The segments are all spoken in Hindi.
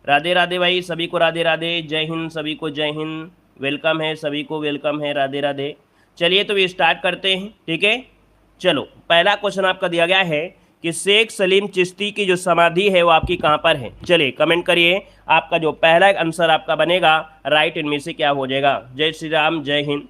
राधे राधे भाई, सभी को राधे राधे, जय हिंद, सभी को जय हिंद। वेलकम है, सभी को वेलकम है, राधे राधे। चलिए तो ये स्टार्ट करते हैं, ठीक है। चलो, पहला क्वेश्चन आपका दिया गया है कि शेख सलीम चिश्ती की जो समाधि है वो आपकी कहाँ पर है। चलिए कमेंट करिए, आपका जो पहला आंसर आपका बनेगा राइट, इनमें से क्या हो जाएगा। जय श्री राम, जय हिंद।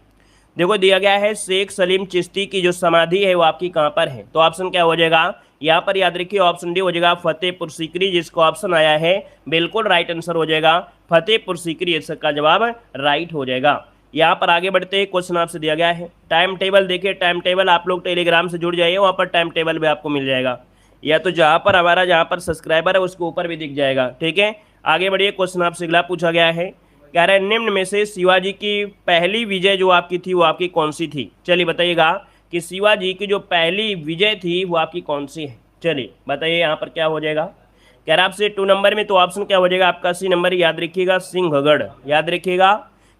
देखो दिया गया है शेख सलीम चिश्ती की जो समाधि है वो आपकी कहाँ पर है, तो ऑप्शन क्या हो जाएगा यहाँ पर, याद रखिए ऑप्शन डी हो जाएगा फतेहपुर सीकरी। जिसको ऑप्शन आया है बिल्कुल राइट आंसर हो जाएगा फतेहपुर सीकरी, इसका जवाब राइट हो जाएगा। यहाँ पर आगे बढ़ते हैं, क्वेश्चन आपसे दिया गया है टाइम टेबल। देखिए टाइम टेबल आप लोग टेलीग्राम से जुड़ जाइए, वहाँ पर टाइम टेबल भी आपको मिल जाएगा, या तो जहाँ पर सब्सक्राइबर है उसके ऊपर भी दिख जाएगा, ठीक है। आगे बढ़िए, क्वेश्चन आपसे अगला पूछा गया है, कह रहे हैं निम्न में से शिवाजी की पहली विजय जो आपकी थी वो आपकी कौन सी थी। चलिए बताइएगा कि शिवाजी की जो पहली विजय थी वो आपकी कौन सी है। चलिए बताइए यहाँ पर क्या हो जाएगा। कह रहा आपसे 2 नंबर में, तो ऑप्शन क्या हो जाएगा आपका सी नंबर, याद रखिएगा सिंहगढ़। याद रखिएगा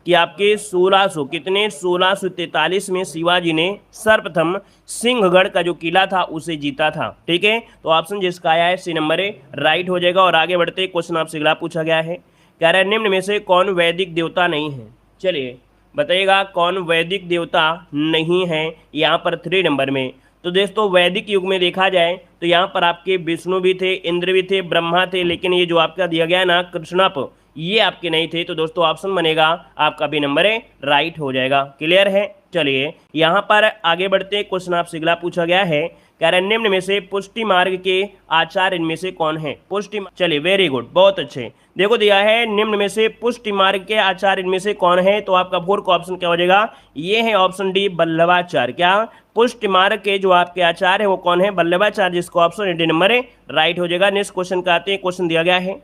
कि आपके 1600 कितने 1643 में शिवाजी ने सर्वप्रथम सिंहगढ़ का जो किला था उसे जीता था, ठीक है। तो ऑप्शन जिसका आया है सी नंबर राइट हो जाएगा। और आगे बढ़ते क्वेश्चन आपसे अगला पूछा गया है, कह रहा है निम्न में से कौन वैदिक देवता नहीं है। चलिए बताइएगा कौन वैदिक देवता नहीं है यहाँ पर 3 नंबर में। तो दोस्तों वैदिक युग में देखा जाए तो यहाँ पर आपके विष्णु भी थे, इंद्र भी थे, ब्रह्मा थे, लेकिन ये जो आपका दिया गया है ना कृष्णप, ये आपके नहीं थे। तो दोस्तों ऑप्शन बनेगा आपका बी नंबर राइट हो जाएगा। क्लियर है। चलिए यहाँ पर आगे बढ़ते, क्वेश्चन आपसे अगला पूछा गया है, कह रहे निम्न में से पुष्टि मार्ग के आचार्य इनमें से कौन है। चलिए वेरी गुड, बहुत अच्छे। देखो दिया है निम्न में से पुष्टि मार्ग के आचार्य इनमें से कौन है, तो आपका 4 का ऑप्शन क्या हो जाएगा, ये है ऑप्शन डी वल्लभाचार्य। क्या पुष्टि मार्ग के जो आपके आचार्य है वो कौन है, वल्लभाचार्य, जिसको ऑप्शन डी नंबर राइट हो जाएगा। नेक्स्ट क्वेश्चन का आते हैं, क्वेश्चन दिया गया है,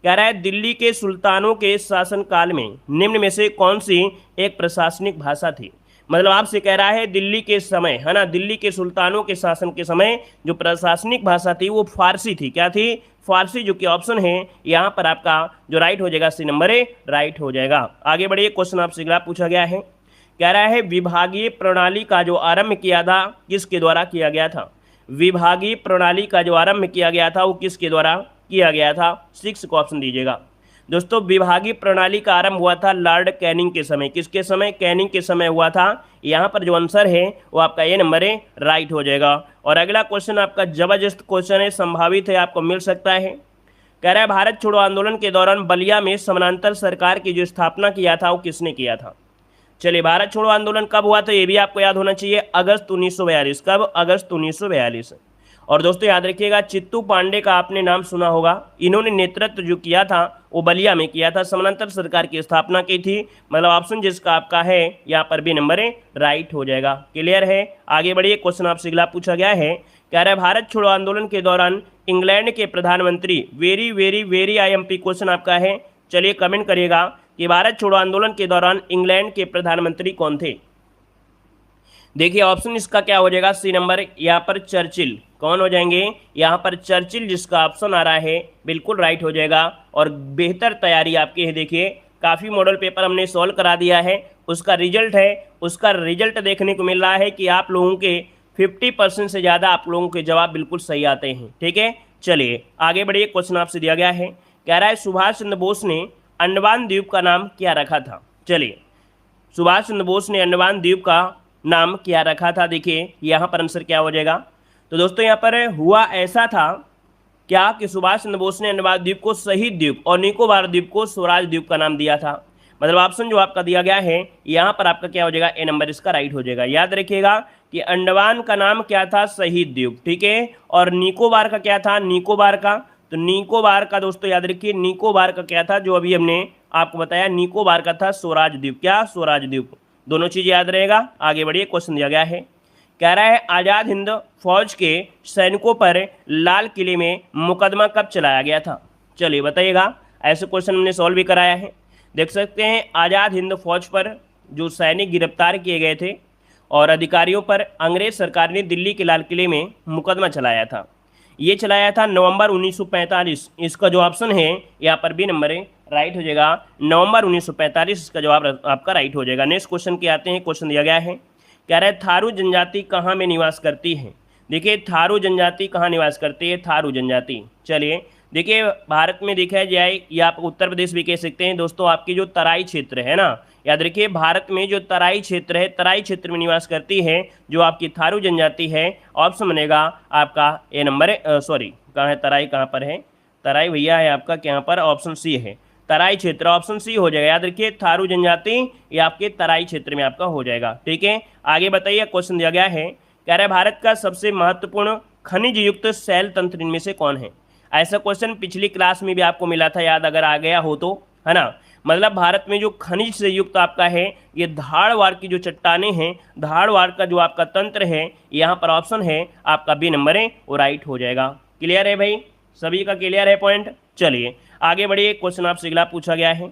कह रहा है दिल्ली के सुल्तानों के शासन काल में निम्न में से कौन सी एक प्रशासनिक भाषा थी। मतलब आपसे कह रहा है दिल्ली के समय, है ना, दिल्ली के सुल्तानों के शासन के समय जो प्रशासनिक भाषा थी वो फारसी थी। क्या थी, फारसी, जो कि ऑप्शन है यहाँ पर आपका जो राइट हो जाएगा सी नंबर राइट हो जाएगा। आगे बढ़िए, क्वेश्चन आपसे अगला पूछा गया है, कह रहा है विभागीय प्रणाली का जो आरंभ किया था किसके द्वारा किया गया था। विभागीय प्रणाली का जो आरंभ किया गया था वो किसके द्वारा किया गया था। 6 को ऑप्शन दीजिएगा। दोस्तों विभागीय प्रणाली का आरंभ हुआ था लॉर्ड कैनिंग के समय। किसके समय, कैनिंग के समय हुआ था। यहाँ पर जो आंसर है वो आपका ए नंबर राइट हो जाएगा। और अगला क्वेश्चन आपका जबरदस्त क्वेश्चन है, संभावित है, आपको मिल सकता है। कह रहा है भारत छोड़ो आंदोलन के दौरान बलिया में समानांतर सरकार की जो स्थापना किया था वो किसने किया था। चलिए भारत छोड़ो आंदोलन कब हुआ था ये भी आपको याद होना चाहिए, अगस्त 1942। कब, अगस्त 1942। और दोस्तों याद रखिएगा चित्तू पांडे का आपने नाम सुना होगा, इन्होंने नेतृत्व जो किया था वो बलिया में किया था, समानांतर सरकार की स्थापना की थी। मतलब ऑप्शन जिसका आपका है यहाँ पर भी नंबर राइट हो जाएगा। क्लियर है। आगे बढ़िए, क्वेश्चन आपसे अगला पूछा गया है, कह रहा है भारत छोड़ो आंदोलन के दौरान इंग्लैंड के प्रधानमंत्री, very very very IMP question आपका है। चलिए कमेंट करिएगा कि भारत छोड़ो आंदोलन के दौरान इंग्लैंड के प्रधानमंत्री कौन थे। देखिए ऑप्शन इसका क्या हो जाएगा, सी नंबर, यहाँ पर चर्चिल। कौन हो जाएंगे यहाँ पर, चर्चिल, जिसका ऑप्शन आ रहा है बिल्कुल राइट हो जाएगा। और बेहतर तैयारी आपकी है, देखिए काफ़ी मॉडल पेपर हमने सॉल्व करा दिया है, उसका रिजल्ट है, उसका रिजल्ट देखने को मिल रहा है कि आप लोगों के 50% से ज़्यादा आप लोगों के जवाब बिल्कुल सही आते हैं, ठीक है। चलिए आगे बढ़िए, क्वेश्चन आपसे दिया गया है, कह रहा है सुभाष चंद्र बोस ने अंडमान द्वीप का नाम क्या रखा था। चलिए सुभाष चंद्र बोस ने अंडमान द्वीप का नाम क्या रखा था। देखिए यहाँ पर आंसर क्या हो जाएगा। तो दोस्तों यहाँ पर हुआ ऐसा था क्या कि सुभाष चंद्र बोस ने अंडमान द्वीप को शहीद द्वीप और निकोबार द्वीप को स्वराज द्वीप का नाम दिया था। मतलब ऑप्शन जो आपका दिया गया है यहाँ पर आपका क्या हो जाएगा, ए नंबर इसका राइट हो जाएगा। याद रखिएगा कि अंडमान का नाम क्या था, शहीद द्वीप, ठीक है। और निकोबार का क्या था, निकोबार का, तो निकोबार का दोस्तों याद रखिए निकोबार का क्या था, जो अभी हमने आपको बताया, निकोबार का था स्वराज द्वीप। क्या, स्वराज द्वीप। दोनों चीज़ याद रहेगा। आगे बढ़िए, क्वेश्चन दिया गया है, कह रहा है आज़ाद हिंद फौज के सैनिकों पर लाल किले में मुकदमा कब चलाया गया था। चलिए बताइएगा, ऐसे क्वेश्चन हमने सॉल्व भी कराया है। देख सकते हैं आज़ाद हिंद फौज पर जो सैनिक गिरफ्तार किए गए थे और अधिकारियों पर अंग्रेज सरकार ने दिल्ली के लाल किले में मुकदमा चलाया था। ये चलाया था नवंबर 1945। इसका जो ऑप्शन है यहाँ पर बी नंबर राइट हो जाएगा, नवंबर 1945 इसका जवाब आपका राइट हो जाएगा। नेक्स्ट क्वेश्चन के आते हैं, क्वेश्चन दिया गया है, कह रहा है थारू जनजाति कहाँ में निवास करती है। देखिए थारू जनजाति कहाँ निवास करती है, थारू जनजाति। चलिए देखिए भारत में देखा जाए या आप उत्तर प्रदेश भी कह सकते हैं दोस्तों, आपकी जो तराई क्षेत्र है ना, याद रखिए भारत में जो तराई क्षेत्र है, तराई क्षेत्र में निवास करती है जो आपकी थारू जनजाति है। ऑप्शन बनेगा आपका ए नंबर है, सॉरी कहाँ है तराई, कहाँ पर है तराई भैया, है आपका यहाँ पर ऑप्शन सी है तराई क्षेत्र, ऑप्शन सी हो जाएगा। याद रखिए थारू जनजाति ये आपके तराई क्षेत्र में आपका हो जाएगा। ठीक है, आगे बताइए क्वेश्चन दिया गया है, कह रहा है भारत का सबसे महत्वपूर्ण खनिज युक्त शैल तंत्र इनमें से कौन है। ऐसा क्वेश्चन पिछली क्लास में भी आपको मिला था, याद अगर आ गया हो तो, है ना। मतलब भारत में जो खनिज से युक्त आपका है ये धारवाड़ की जो चट्टानें हैं, धारवाड़ का जो आपका तंत्र है, यहाँ पर ऑप्शन है आपका बी नंबर है वो राइट हो जाएगा। क्लियर है भाई, सभी का क्लियर है पॉइंट। चलिए आगे बढ़िए, क्वेश्चन आपसे अगला पूछा गया है।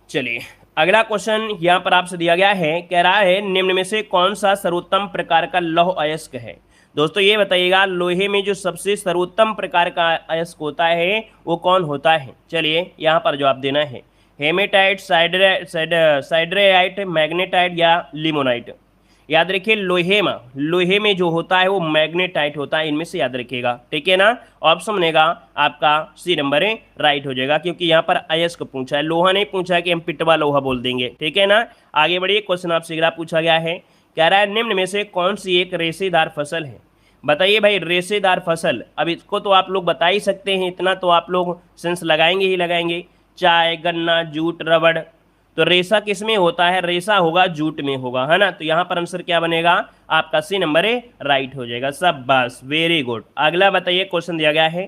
चलिए अगला क्वेश्चन यहाँ पर आपसे दिया गया है, कह रहा है निम्न में से कौन सा सर्वोत्तम प्रकार का लौह अयस्क है। दोस्तों ये बताइएगा लोहे में जो सबसे सर्वोत्तम प्रकार का अयस्क होता है वो कौन होता है। चलिए यहाँ पर जवाब देना है, हेमेटाइट, साइड्रेटाइट, मैग्नेटाइट या लिमोनाइट। याद रखिए लोहे में जो होता है वो मैग्नेटाइट होता है, इनमें से याद रखिएगा। ठीक है ना, ऑप्शन बनेगा आपका सी नंबर है राइट हो जाएगा, क्योंकि यहाँ पर अयस्क पूछा है, लोहा नहीं पूछा है कि हम पिटवा लोहा बोल देंगे। ठीक है ना, आगे बढ़िए, क्वेश्चन आपसे अगला पूछा गया है, कह रहा है निम्न में से कौन सी एक रेशेदार फसल है। बताइए भाई रेशेदार फसल, अब इसको तो आप लोग बता ही सकते हैं, इतना तो आप लोग सेंस लगाएंगे ही लगाएंगे। चाय, गन्ना, जूट, रबड़, तो रेशा किस में होता है, रेशा होगा जूट में होगा, है ना। तो यहाँ पर आंसर क्या बनेगा आपका सी नंबर है राइट हो जाएगा। सब बस वेरी गुड। अगला बताइए क्वेश्चन दिया गया है,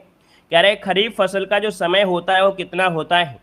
कह रहे खरीफ फसल का जो समय होता है वो कितना होता है।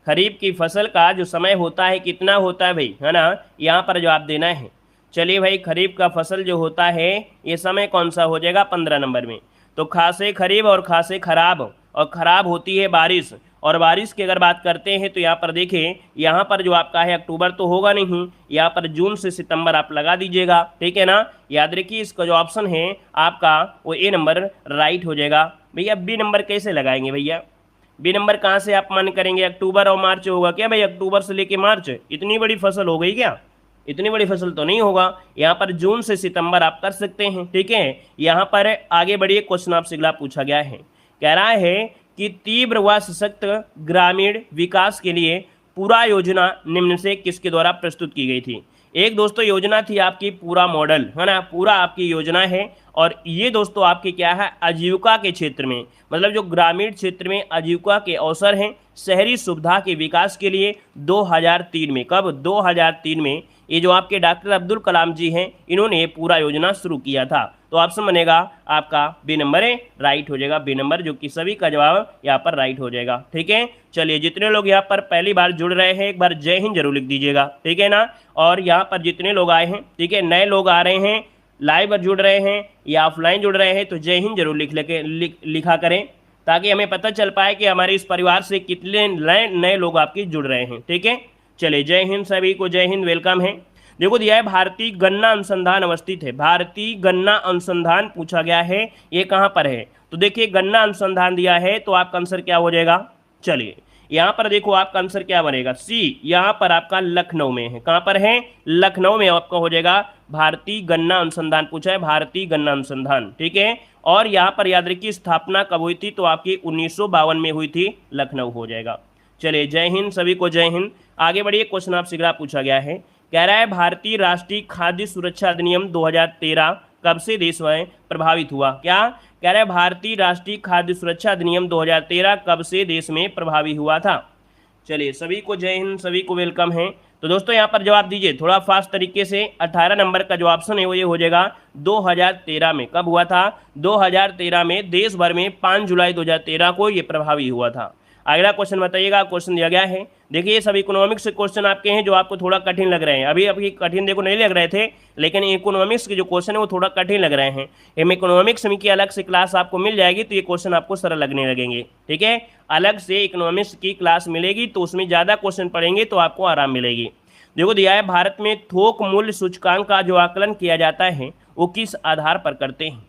खरीफ की फसल का जो समय होता है कितना होता है भाई, है ना, यहाँ पर जवाब देना है। चलिए भाई खरीफ का फसल जो होता है ये समय कौन सा हो जाएगा 15 नंबर में। तो खासे खरीफ और खासे खराब, और खराब होती है बारिश, और बारिश की अगर बात करते हैं तो यहाँ पर देखें, यहाँ पर जो आपका है अक्टूबर तो होगा नहीं, यहाँ पर जून से सितंबर आप लगा दीजिएगा। ठीक है ना, याद रखिए इसका जो ऑप्शन है आपका वो ए नंबर राइट हो जाएगा। भैया बी नंबर कैसे लगाएंगे भैया, बी नंबर कहाँ से आप मान करेंगे, अक्टूबर और मार्च होगा क्या भाई, अक्टूबर से लेके मार्च, इतनी बड़ी फसल हो गई क्या, इतनी बड़ी फसल तो नहीं होगा। यहाँ पर जून से सितंबर आप कर सकते हैं। ठीक है, यहाँ पर आगे बढ़िए, क्वेश्चन आपसे अगला पूछा गया है, कह रहा है कि तीव्र व सशक्त ग्रामीण विकास के लिए पूरा योजना निम्न से किसके द्वारा प्रस्तुत की गई थी। एक दोस्तों योजना थी आपकी पूरा मॉडल, है ना, पूरा आपकी योजना है, और ये दोस्तों आपके क्या है आजीविका के क्षेत्र में, मतलब जो ग्रामीण क्षेत्र में आजीविका के अवसर हैं, शहरी सुविधा के विकास के लिए 2003 में, कब 2003 में ये जो आपके डॉक्टर अब्दुल कलाम जी हैं इन्होंने ये पूरा योजना शुरू किया था। तो ऑप्शन बनेगा आपका बी नंबर है राइट हो जाएगा, बी नंबर, जो कि सभी का जवाब यहाँ पर राइट हो जाएगा। ठीक है, चलिए जितने लोग यहाँ पर पहली बार जुड़ रहे हैं एक बार जय हिंद जरूर लिख दीजिएगा। ठीक है ना, और यहाँ पर जितने लोग आए हैं, ठीक है, नए लोग आ रहे हैं, लाइव जुड़ रहे हैं या ऑफलाइन जुड़ रहे हैं, तो जय हिंद जरूर लिखा करें, ताकि हमें पता चल पाए कि हमारे इस परिवार से कितने नए लोग आपके जुड़ रहे हैं। ठीक है, चलिए जय हिंद, सभी को जय हिंद, वेलकम है। देखो दिया है भारतीय गन्ना अनुसंधान अवस्थित है, भारतीय गन्ना अनुसंधान पूछा गया है, ये कहाँ पर है। तो देखिए गन्ना अनुसंधान दिया है तो आपका आंसर क्या हो जाएगा, चलिए यहाँ पर देखो आपका आंसर क्या बनेगा, सी, यहाँ पर आपका लखनऊ में है। कहाँ पर है, लखनऊ में आपका हो जाएगा भारतीय गन्ना अनुसंधान पूछा है, भारतीय गन्ना अनुसंधान। ठीक है, और यहाँ पर याद रखिए स्थापना कब हुई थी, तो आपकी 1952 में हुई थी, लखनऊ हो जाएगा। चलिए जय हिंद, सभी को जय हिंद। आगे बढ़िए, क्वेश्चन आपसे अगला पूछा गया है, कह रहा है भारतीय राष्ट्रीय खाद्य सुरक्षा अधिनियम 2013 कब से देश में प्रभावित हुआ। क्या कह रहा है, भारतीय राष्ट्रीय खाद्य सुरक्षा अधिनियम 2013 कब से देश में प्रभावी हुआ था। चलिए सभी को जय हिंद, सभी को वेलकम है। तो दोस्तों यहाँ पर जवाब दीजिए थोड़ा फास्ट तरीके से। 18 नंबर का जो ऑप्शन है वो ये हो जाएगा 2013 में। कब हुआ था, 2013 में, देश भर में 5 जुलाई 2013 को ये प्रभावी हुआ था। अगला क्वेश्चन बताइएगा, क्वेश्चन दिया गया है, देखिए ये सब इकोनॉमिक्स के क्वेश्चन आपके हैं जो आपको थोड़ा कठिन लग रहे हैं। अभी कठिन देखो नहीं लग रहे थे, लेकिन इकोनॉमिक्स के जो क्वेश्चन है वो थोड़ा कठिन लग रहे हैं। हम इकोनॉमिक्स में की अलग से क्लास आपको मिल जाएगी तो ये क्वेश्चन आपको सरल लगने लगेंगे। ठीक है, अलग से इकोनॉमिक्स की क्लास मिलेगी तो उसमें ज़्यादा क्वेश्चन पढ़ेंगे तो आपको आराम मिलेगी। देखो दिया है भारत में थोक मूल्य सूचकांक का जो आकलन किया जाता है वो किस आधार पर करते हैं।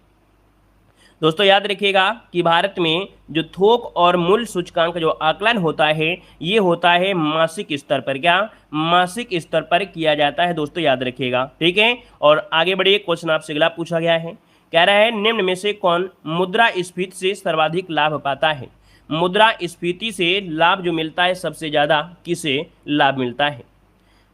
दोस्तों याद रखिएगा कि भारत में जो थोक और मूल्य सूचकांक जो आकलन होता है ये होता है मासिक स्तर पर। क्या, मासिक स्तर पर किया जाता है दोस्तों, याद रखिएगा। ठीक है, और आगे बढ़िए, क्वेश्चन आपसे अगला पूछा गया है, कह रहा है निम्न में से कौन मुद्रास्फीति से सर्वाधिक लाभ पाता है। मुद्रास्फीति से लाभ जो मिलता है सबसे ज़्यादा किसे लाभ मिलता है।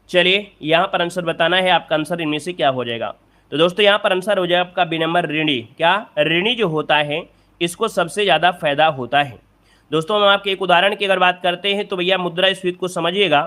चलिए यहाँ पर आंसर बताना है, आपका आंसर इनमें से क्या हो जाएगा। तो दोस्तों यहाँ पर आंसर हो जाएगा आपका बी नंबर ऋणी। क्या ऋणी जो होता है इसको सबसे ज़्यादा फायदा होता है। दोस्तों हम आपके एक उदाहरण की अगर बात करते हैं तो भैया मुद्रास्फीति को समझिएगा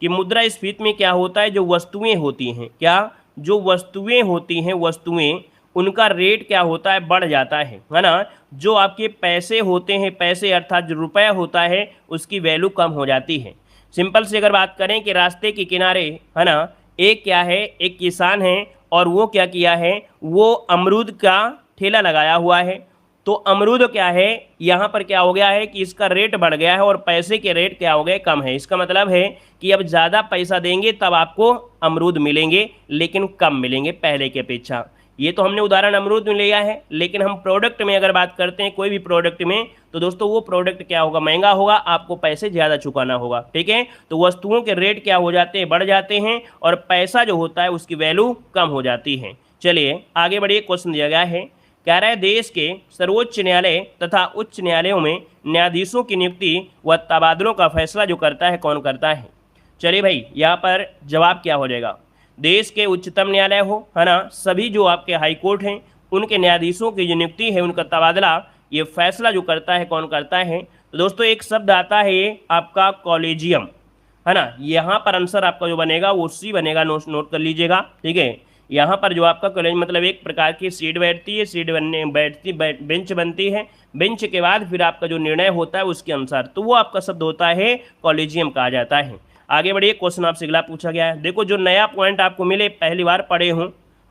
कि मुद्रास्फीति में क्या होता है, जो वस्तुएं होती हैं, क्या जो वस्तुएं होती हैं, वस्तुएं उनका रेट क्या होता है, बढ़ जाता है ना। जो आपके पैसे होते हैं, पैसे अर्थात जो रुपया होता है उसकी वैल्यू कम हो जाती है। सिंपल से अगर बात करें कि रास्ते के किनारे है ना, एक क्या है, एक किसान है और वो क्या किया है, वो अमरूद का ठेला लगाया हुआ है। तो अमरूद क्या है, यहाँ पर क्या हो गया है कि इसका रेट बढ़ गया है और पैसे के रेट क्या हो गए, कम है। इसका मतलब है कि अब ज़्यादा पैसा देंगे तब आपको अमरूद मिलेंगे, लेकिन कम मिलेंगे पहले की अपेक्षा। ये तो हमने उदाहरण अमरूद में लिया है, लेकिन हम प्रोडक्ट में अगर बात करते हैं कोई भी प्रोडक्ट में, तो दोस्तों वो प्रोडक्ट क्या होगा, महंगा होगा, आपको पैसे ज़्यादा चुकाना होगा। ठीक है, तो वस्तुओं के रेट क्या हो जाते हैं, बढ़ जाते हैं और पैसा जो होता है उसकी वैल्यू कम हो जाती है। चलिए आगे बढ़िए, क्वेश्चन दिया गया है, कह रहा है देश के सर्वोच्च न्यायालय तथा उच्च न्यायालयों में न्यायाधीशों की नियुक्ति व तबादलों का फैसला जो करता है कौन करता है। चलिए भाई यहाँ पर जवाब क्या हो जाएगा, देश के उच्चतम न्यायालय हो है ना, सभी जो आपके हाई कोर्ट हैं उनके न्यायाधीशों की जो नियुक्ति है, उनका तबादला, ये फैसला जो करता है कौन करता है। तो दोस्तों एक शब्द आता है ये आपका कॉलेजियम है ना, यहाँ पर आंसर आपका जो बनेगा वो सी बनेगा, नोट कर लीजिएगा। ठीक है, यहाँ पर जो आपका कॉलेज मतलब एक प्रकार की सीट बैठती है, सीट बेंच बनती है, बेंच के बाद फिर आपका जो निर्णय होता है उसके अनुसार, तो वो आपका शब्द होता है कॉलेजियम कहा जाता है। आगे बढ़िए, क्वेश्चन आपसे अगला पूछा गया है। देखो जो नया पॉइंट आपको मिले, पहली बार पढ़े हों,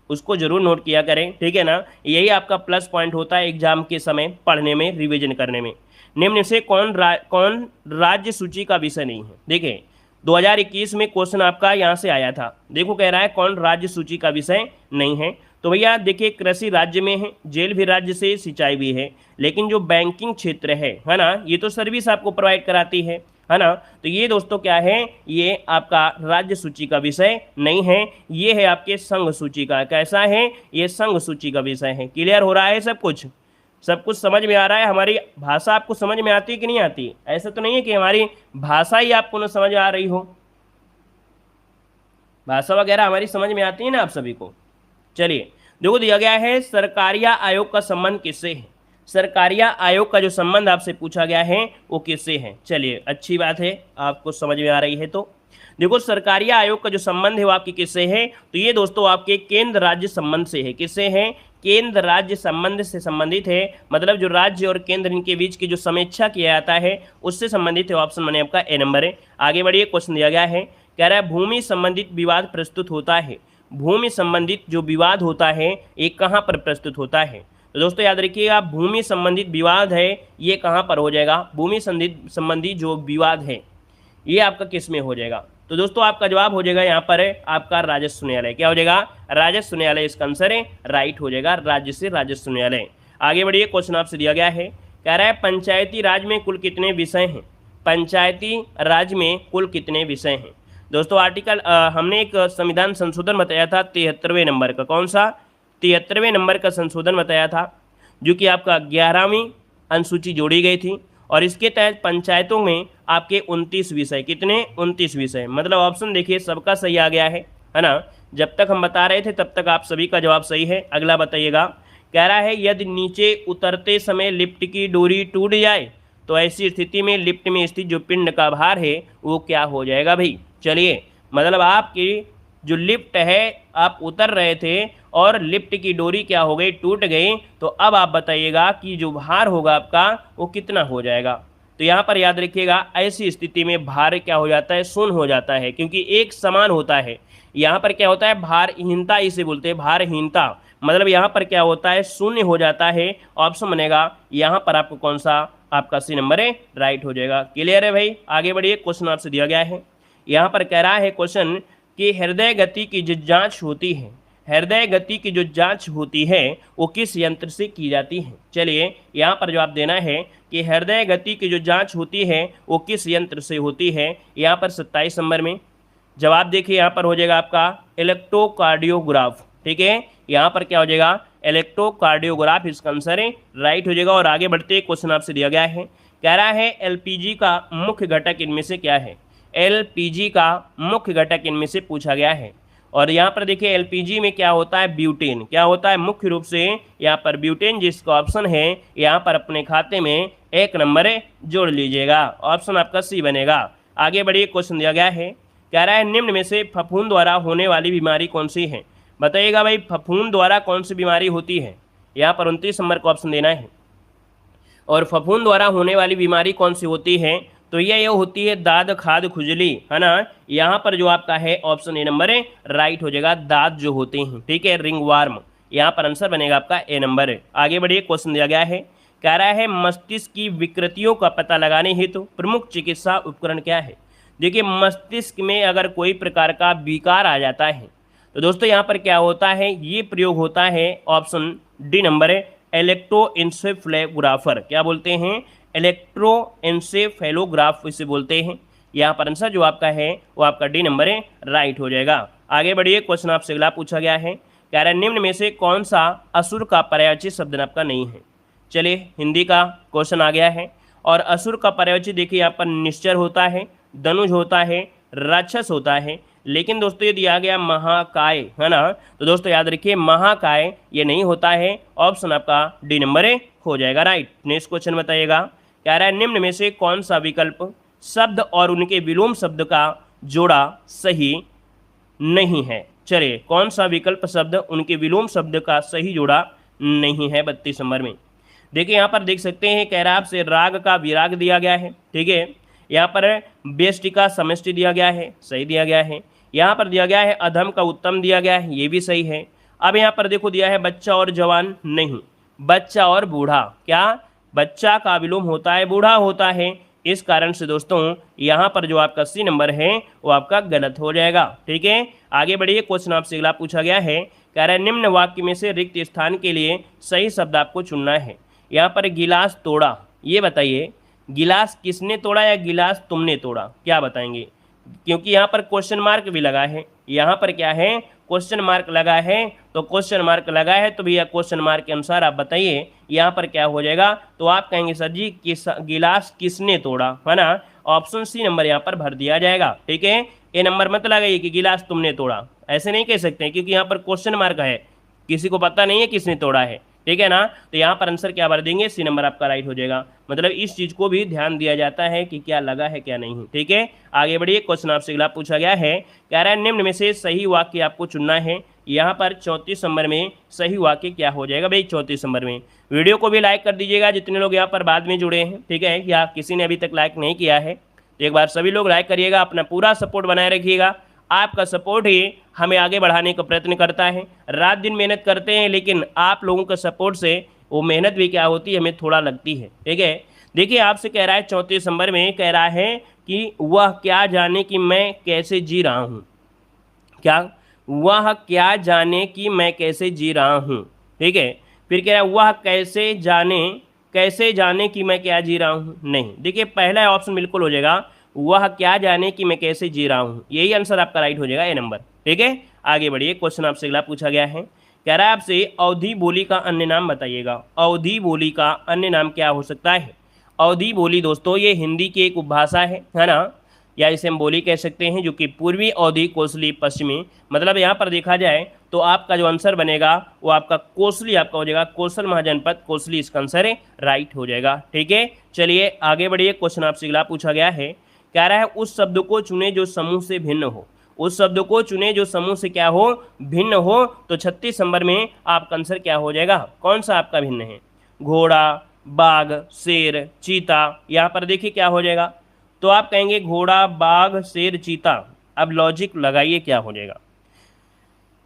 उसको जरूर नोट किया करें। ठीक है ना, यही आपका प्लस पॉइंट होता है एग्जाम के समय पढ़ने में, रिवीजन करने में। निम्न से कौन राज्य सूची का विषय नहीं है। देखिए 2021 में क्वेश्चन आपका यहाँ से आया था। देखो कह रहा है कौन राज्य सूची का विषय नहीं है। तो भैया देखिए कृषि राज्य में है, जेल भी राज्य से, सिंचाई भी है, लेकिन जो बैंकिंग क्षेत्र है ना, ये तो सर्विस आपको प्रोवाइड कराती है ना। तो ये दोस्तों क्या है, ये आपका राज्य सूची का विषय नहीं है, ये है आपके संघ सूची का। कैसा है, ये संघ सूची का विषय है। क्लियर हो रहा है सब कुछ समझ में आ रहा है। हमारी भाषा आपको समझ में आती है कि नहीं आती, ऐसा तो नहीं है कि हमारी भाषा ही आपको न समझ आ रही हो, भाषा वगैरह हमारी समझ में आती है ना आप सभी को। चलिए देखो दिया गया है सरकारिया आयोग का संबंध किससे है। सरकारिया आयोग का जो संबंध आपसे पूछा गया है वो किससे है। चलिए अच्छी बात है, आपको समझ में आ रही है। तो देखो सरकारिया आयोग का जो संबंध है वो आपके किससे है, तो ये दोस्तों आपके केंद्र राज्य संबंध से है। किससे है, केंद्र राज्य संबंध से संबंधित है, मतलब जो राज्य और केंद्र इनके बीच की जो समीक्षा किया जाता है उससे संबंधित है। ऑप्शन बने आपका ए नंबर है। आगे बढ़िए, क्वेश्चन दिया गया है, कह रहा है भूमि संबंधित विवाद प्रस्तुत होता है। भूमि संबंधित जो विवाद होता है ये कहाँ पर प्रस्तुत होता है। तो दोस्तों याद रखिएगा, भूमि संबंधित विवाद है ये कहाँ पर हो जाएगा, भूमि संबंधी जो विवाद है ये आपका किस में हो जाएगा। तो दोस्तों आपका जवाब हो जाएगा यहाँ पर है आपका राजस्व न्यायालय। क्या हो जाएगा, राजस्व न्यायालय इसका आंसर है, राइट हो जाएगा, राज्य से राजस्व न्यायालय। आगे बढ़िए, क्वेश्चन आपसे दिया गया है, कह रहा है पंचायती राज में कुल कितने विषय हैं। पंचायती राज में कुल कितने विषय हैं। दोस्तों आर्टिकल हमने एक संविधान संशोधन बताया था 73वें नंबर का, कौन सा 73वें नंबर का संशोधन बताया था, जो कि आपका 11वीं अनुसूची जोड़ी गई थी और इसके तहत पंचायतों में आपके 29 विषय, कितने 29 विषय, मतलब ऑप्शन देखिए सबका सही आ गया है ना। जब तक हम बता रहे थे तब तक आप सभी का जवाब सही है। अगला बताइएगा, कह रहा है यदि नीचे उतरते समय लिफ्ट की डोरी टूट जाए तो ऐसी स्थिति में लिफ्ट में स्थित जो पिंड का भार है वो क्या हो जाएगा भाई। चलिए मतलब आपकी जो लिफ्ट है आप उतर रहे थे और लिफ्ट की डोरी क्या हो गई, टूट गई, तो अब आप बताइएगा कि जो भार होगा आपका वो कितना हो जाएगा। तो यहाँ पर याद रखिएगा ऐसी स्थिति में भार क्या हो जाता है, शून्य हो जाता है, क्योंकि एक समान होता है। यहाँ पर क्या होता है, भारहीनता इसे बोलते हैं, भारहीनता मतलब यहाँ पर क्या होता है, शून्य हो जाता है। ऑप्शन बनेगा यहाँ पर आपको कौन सा, आपका सी नंबर है, राइट हो जाएगा। क्लियर है भाई। आगे बढ़िए, क्वेश्चन आपसे दिया गया है, यहाँ पर कह रहा है क्वेश्चन कि हृदय गति की जो जांच होती है, हृदय गति की जो जांच होती है वो किस यंत्र से की जाती है। चलिए यहाँ पर जवाब देना है कि हृदय गति की जो जांच होती है वो किस यंत्र से होती है। यहाँ पर 27 नंबर में जवाब देखिए, यहाँ पर हो जाएगा आपका इलेक्ट्रोकार्डियोग्राफ। ठीक है, यहाँ पर क्या हो जाएगा, इलेक्ट्रोकार्डियोग्राफ इसका आंसर है, राइट हो जाएगा। और आगे बढ़ते क्वेश्चन आपसे दिया गया है, कह रहा है एलपीजी का मुख्य घटक इनमें से क्या है। एलपीजी का मुख्य घटक इनमें से पूछा गया है। और यहाँ पर देखिए एलपीजी में क्या होता है, ब्यूटेन। क्या होता है मुख्य रूप से यहाँ पर ब्यूटेन, जिसका ऑप्शन है यहाँ पर अपने खाते में 1 नंबर जोड़ लीजिएगा, ऑप्शन आपका सी बनेगा। आगे बढ़िए, क्वेश्चन दिया गया है, कह रहा है निम्न में से फफूंद द्वारा होने वाली बीमारी कौन सी है। बताइएगा भाई फफूंद द्वारा कौन सी बीमारी होती है। यहाँ पर 29 नंबर का ऑप्शन देना है। और फफूंद द्वारा होने वाली बीमारी कौन सी होती है, तो ये होती है दाद खाद खुजली, है ना। यहाँ पर जो आपका है ऑप्शन ए नंबर है, राइट हो जाएगा। दाद जो होते हैं, ठीक है, रिंग वार्म, यहाँ पर आंसर बनेगा आपका ए नंबर है। आगे बढ़िए, क्वेश्चन दिया गया है, कह रहा है मस्तिष्क की विकृतियों का पता लगाने हेतु प्रमुख चिकित्सा उपकरण क्या है। देखिए मस्तिष्क में अगर कोई प्रकार का विकार आ जाता है तो दोस्तों यहाँ पर क्या होता है, ये प्रयोग होता है, ऑप्शन डी नंबर है, इलेक्ट्रोएन्सेफेलोग्राफर। क्या बोलते हैं, इलेक्ट्रोएन्सेफेलोग्राफ इसे बोलते हैं। यहाँ पर आंसर जो आपका है वो आपका डी नंबर है, राइट हो जाएगा। आगे बढ़िए, क्वेश्चन आपसे अगला पूछा गया है, कह रहा है निम्न में से कौन सा असुर का पर्यायवाची शब्द आपका नहीं है। चलिए हिंदी का क्वेश्चन आ गया है। और असुर का पर्यायवाची देखिए यहाँ पर निश्चर होता है, धनुष होता है, राक्षस होता है। लेकिन दोस्तों ये दिया गया महाकाय, है ना, तो दोस्तों याद रखिए महाकाय ये नहीं होता है, ऑप्शन आपका डी नंबर हो जाएगा, राइट। नेक्स्ट क्वेश्चन बताइएगा, कह रहा है निम्न में से कौन सा विकल्प शब्द और उनके विलोम शब्द का जोड़ा सही नहीं है। चलिए कौन सा विकल्प शब्द उनके विलोम शब्द का सही जोड़ा नहीं है। 32 नंबर में देखिए यहाँ पर देख सकते हैं, कह रहा है आपसे राग का विराग दिया गया है, ठीक है। यहाँ पर बेष्टि का समष्टि दिया गया है, सही दिया गया है। यहाँ पर दिया गया है अधम का उत्तम दिया गया है, ये भी सही है। अब यहाँ पर देखो दिया है बच्चा और जवान, नहीं, बच्चा और बूढ़ा। क्या बच्चा का विलोम होता है, बूढ़ा होता है, इस कारण से दोस्तों यहाँ पर जो आपका सी नंबर है वो आपका गलत हो जाएगा, ठीक है। आगे बढ़िए, क्वेश्चन आपसे अगला पूछा गया है, कह रहा है निम्न वाक्य में से रिक्त स्थान के लिए सही शब्द आपको चुनना है। यहाँ पर गिलास तोड़ा, ये बताइए गिलास किसने तोड़ा या गिलास तुमने तोड़ा, क्या बताएंगे, क्योंकि यहाँ पर क्वेश्चन मार्क भी लगा है। यहाँ पर क्या है, क्वेश्चन मार्क लगा है, तो क्वेश्चन मार्क लगा है तो भैया क्वेश्चन मार्क के अनुसार आप बताइए यहाँ पर क्या हो जाएगा। तो आप कहेंगे सर जी गिलास किसने तोड़ा, है ना, ऑप्शन सी नंबर यहाँ पर भर दिया जाएगा, ठीक है। ए नंबर मत लगाइए कि गिलास तुमने तोड़ा, ऐसे नहीं कह सकते क्योंकि यहाँ पर क्वेश्चन मार्क है, किसी को पता नहीं है किसने तोड़ा है, ठीक है ना। तो यहाँ पर आंसर क्या भर देंगे, सी नंबर आपका राइट हो जाएगा। मतलब इस चीज़ को भी ध्यान दिया जाता है कि क्या लगा है क्या नहीं, ठीक है। आगे बढ़िए, क्वेश्चन आपसे अगला पूछा गया है, कह रहा है निम्न में से सही वाक्य आपको चुनना है। यहाँ पर 34 नंबर में सही वाक्य क्या हो जाएगा भाई, 34 नंबर में। वीडियो को भी लाइक कर दीजिएगा जितने लोग यहाँ पर बाद में जुड़े हैं, ठीक है, या किसी ने अभी तक लाइक नहीं किया है तो एक बार सभी लोग लाइक करिएगा, अपना पूरा सपोर्ट बनाए रखिएगा। आपका सपोर्ट ही हमें आगे बढ़ाने का प्रयत्न करता है। रात दिन मेहनत करते हैं, लेकिन आप लोगों के सपोर्ट से वो मेहनत भी क्या होती है, हमें थोड़ा लगती है, ठीक है। देखिए आपसे कह रहा है 34 नंबर में, कह रहा है कि वह क्या जाने कि मैं कैसे जी रहा हूँ। क्या, वह क्या जाने कि मैं कैसे जी रहा हूँ, ठीक है। फिर कह रहा है वह कैसे जाने कि मैं क्या जी रहा हूँ, नहीं। देखिए पहला ऑप्शन बिल्कुल हो जाएगा, वह क्या जाने कि मैं कैसे जी रहा हूँ, यही आंसर आपका राइट हो जाएगा, ए नंबर, ठीक है। आगे बढ़िए, क्वेश्चन आपसे अगला पूछा गया है, कह रहा है आपसे अवधी बोली का अन्य नाम बताइएगा। अवधी बोली का अन्य नाम क्या हो सकता है। अवधी बोली दोस्तों ये हिंदी की एक उपभाषा है ना, या इसे हम बोली कह सकते हैं, जो कि पूर्वी अवधी कोसली पश्चिमी, मतलब यहाँ पर देखा जाए तो आपका जो आंसर बनेगा वो आपका कोसली आपका हो जाएगा, कोसल महाजनपद कोसली इसका आंसर है, राइट हो जाएगा, ठीक है। चलिए आगे बढ़िए, क्वेश्चन आपसे अगला पूछा गया है, कह रहा है उस शब्द को चुने जो समूह से भिन्न हो। उस शब्द को चुने जो समूह से क्या हो, भिन्न हो। तो 36 नंबर में आपका आंसर क्या हो जाएगा, कौन सा आपका भिन्न है, घोड़ा, बाघ, शेर, चीता। यहाँ पर देखिए क्या हो जाएगा, तो आप कहेंगे घोड़ा, बाघ, शेर, चीता। अब लॉजिक लगाइए क्या हो जाएगा,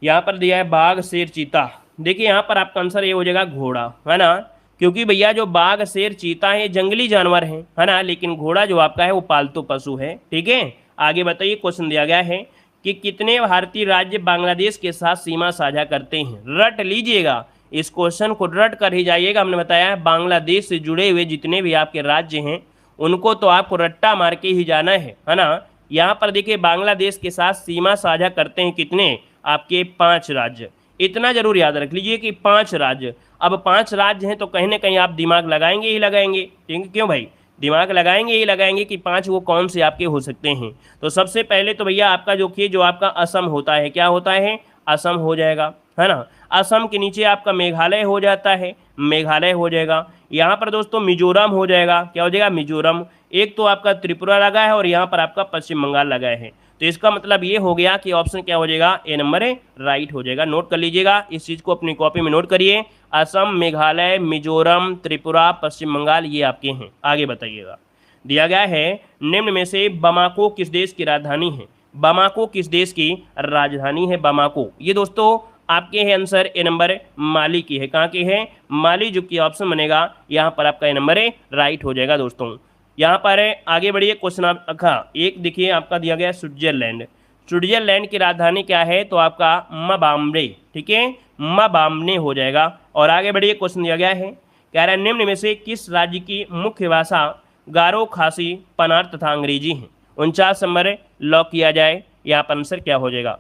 यहाँ पर दिया है बाघ, शेर, चीता। देखिए यहाँ पर आपका आंसर ये हो जाएगा घोड़ा, है ना, क्योंकि भैया जो बाघ, शेर, चीता है जंगली जानवर हैं, है ना, लेकिन घोड़ा जो आपका है वो पालतू पशु है, ठीक है। आगे बताइए, क्वेश्चन दिया गया है कि कितने भारतीय राज्य बांग्लादेश के साथ सीमा साझा करते हैं। रट लीजिएगा, इस क्वेश्चन को रट कर ही जाइएगा। हमने बताया है बांग्लादेश से जुड़े हुए जितने भी आपके राज्य हैं उनको तो आपको रट्टा मार के ही जाना है ना। यहाँ पर देखिए बांग्लादेश के साथ सीमा साझा करते हैं कितने, आपके 5 राज्य। इतना जरूर याद रख लीजिए कि 5 राज्य। अब 5 राज्य हैं तो कहीं ना कहीं आप दिमाग लगाएंगे ही लगाएंगे, ठीक है, क्यों भाई, दिमाग लगाएंगे ही लगाएंगे कि 5 वो कौन से आपके हो सकते हैं। तो सबसे पहले तो भैया आपका जो आपका असम होता है, क्या होता है, असम हो जाएगा, है ना। असम के नीचे आपका मेघालय हो जाता है, मेघालय हो जाएगा। यहाँ पर दोस्तों मिजोरम हो जाएगा, क्या हो जाएगा, मिजोरम। एक तो आपका त्रिपुरा लगा है और यहाँ पर आपका पश्चिम बंगाल लगा है। तो इसका मतलब ये हो गया कि ऑप्शन क्या हो जाएगा, ए नंबर है राइट हो जाएगा। नोट कर लीजिएगा, इस चीज़ को अपनी कॉपी में नोट करिए। असम, मेघालय, मिजोरम, त्रिपुरा, पश्चिम बंगाल ये आपके हैं। आगे बताइएगा, दिया गया है निम्न में से बमाको किस देश की राजधानी है। बमाको किस देश की राजधानी है, बमाको। ये दोस्तों आपके है आंसर ए नंबर माली की है। कहाँ की है, माली, जो कि ऑप्शन बनेगा यहाँ पर आपका ए नंबर है राइट हो जाएगा दोस्तों। यहाँ पर आगे बढ़िए, क्वेश्चन आप एक देखिए आपका दिया गया स्विट्जरलैंड। स्विट्जरलैंड की राजधानी क्या है, तो आपका मबाम्बे, ठीक है, मबाम्बे हो जाएगा। और आगे बढ़िए, क्वेश्चन दिया गया है, कह रहा है निम्न में से किस राज्य की मुख्य भाषा गारो, खासी, पनार तथा अंग्रेजी है। 49 नंबर लॉक किया जाए। यहाँ पर आंसर क्या हो जाएगा,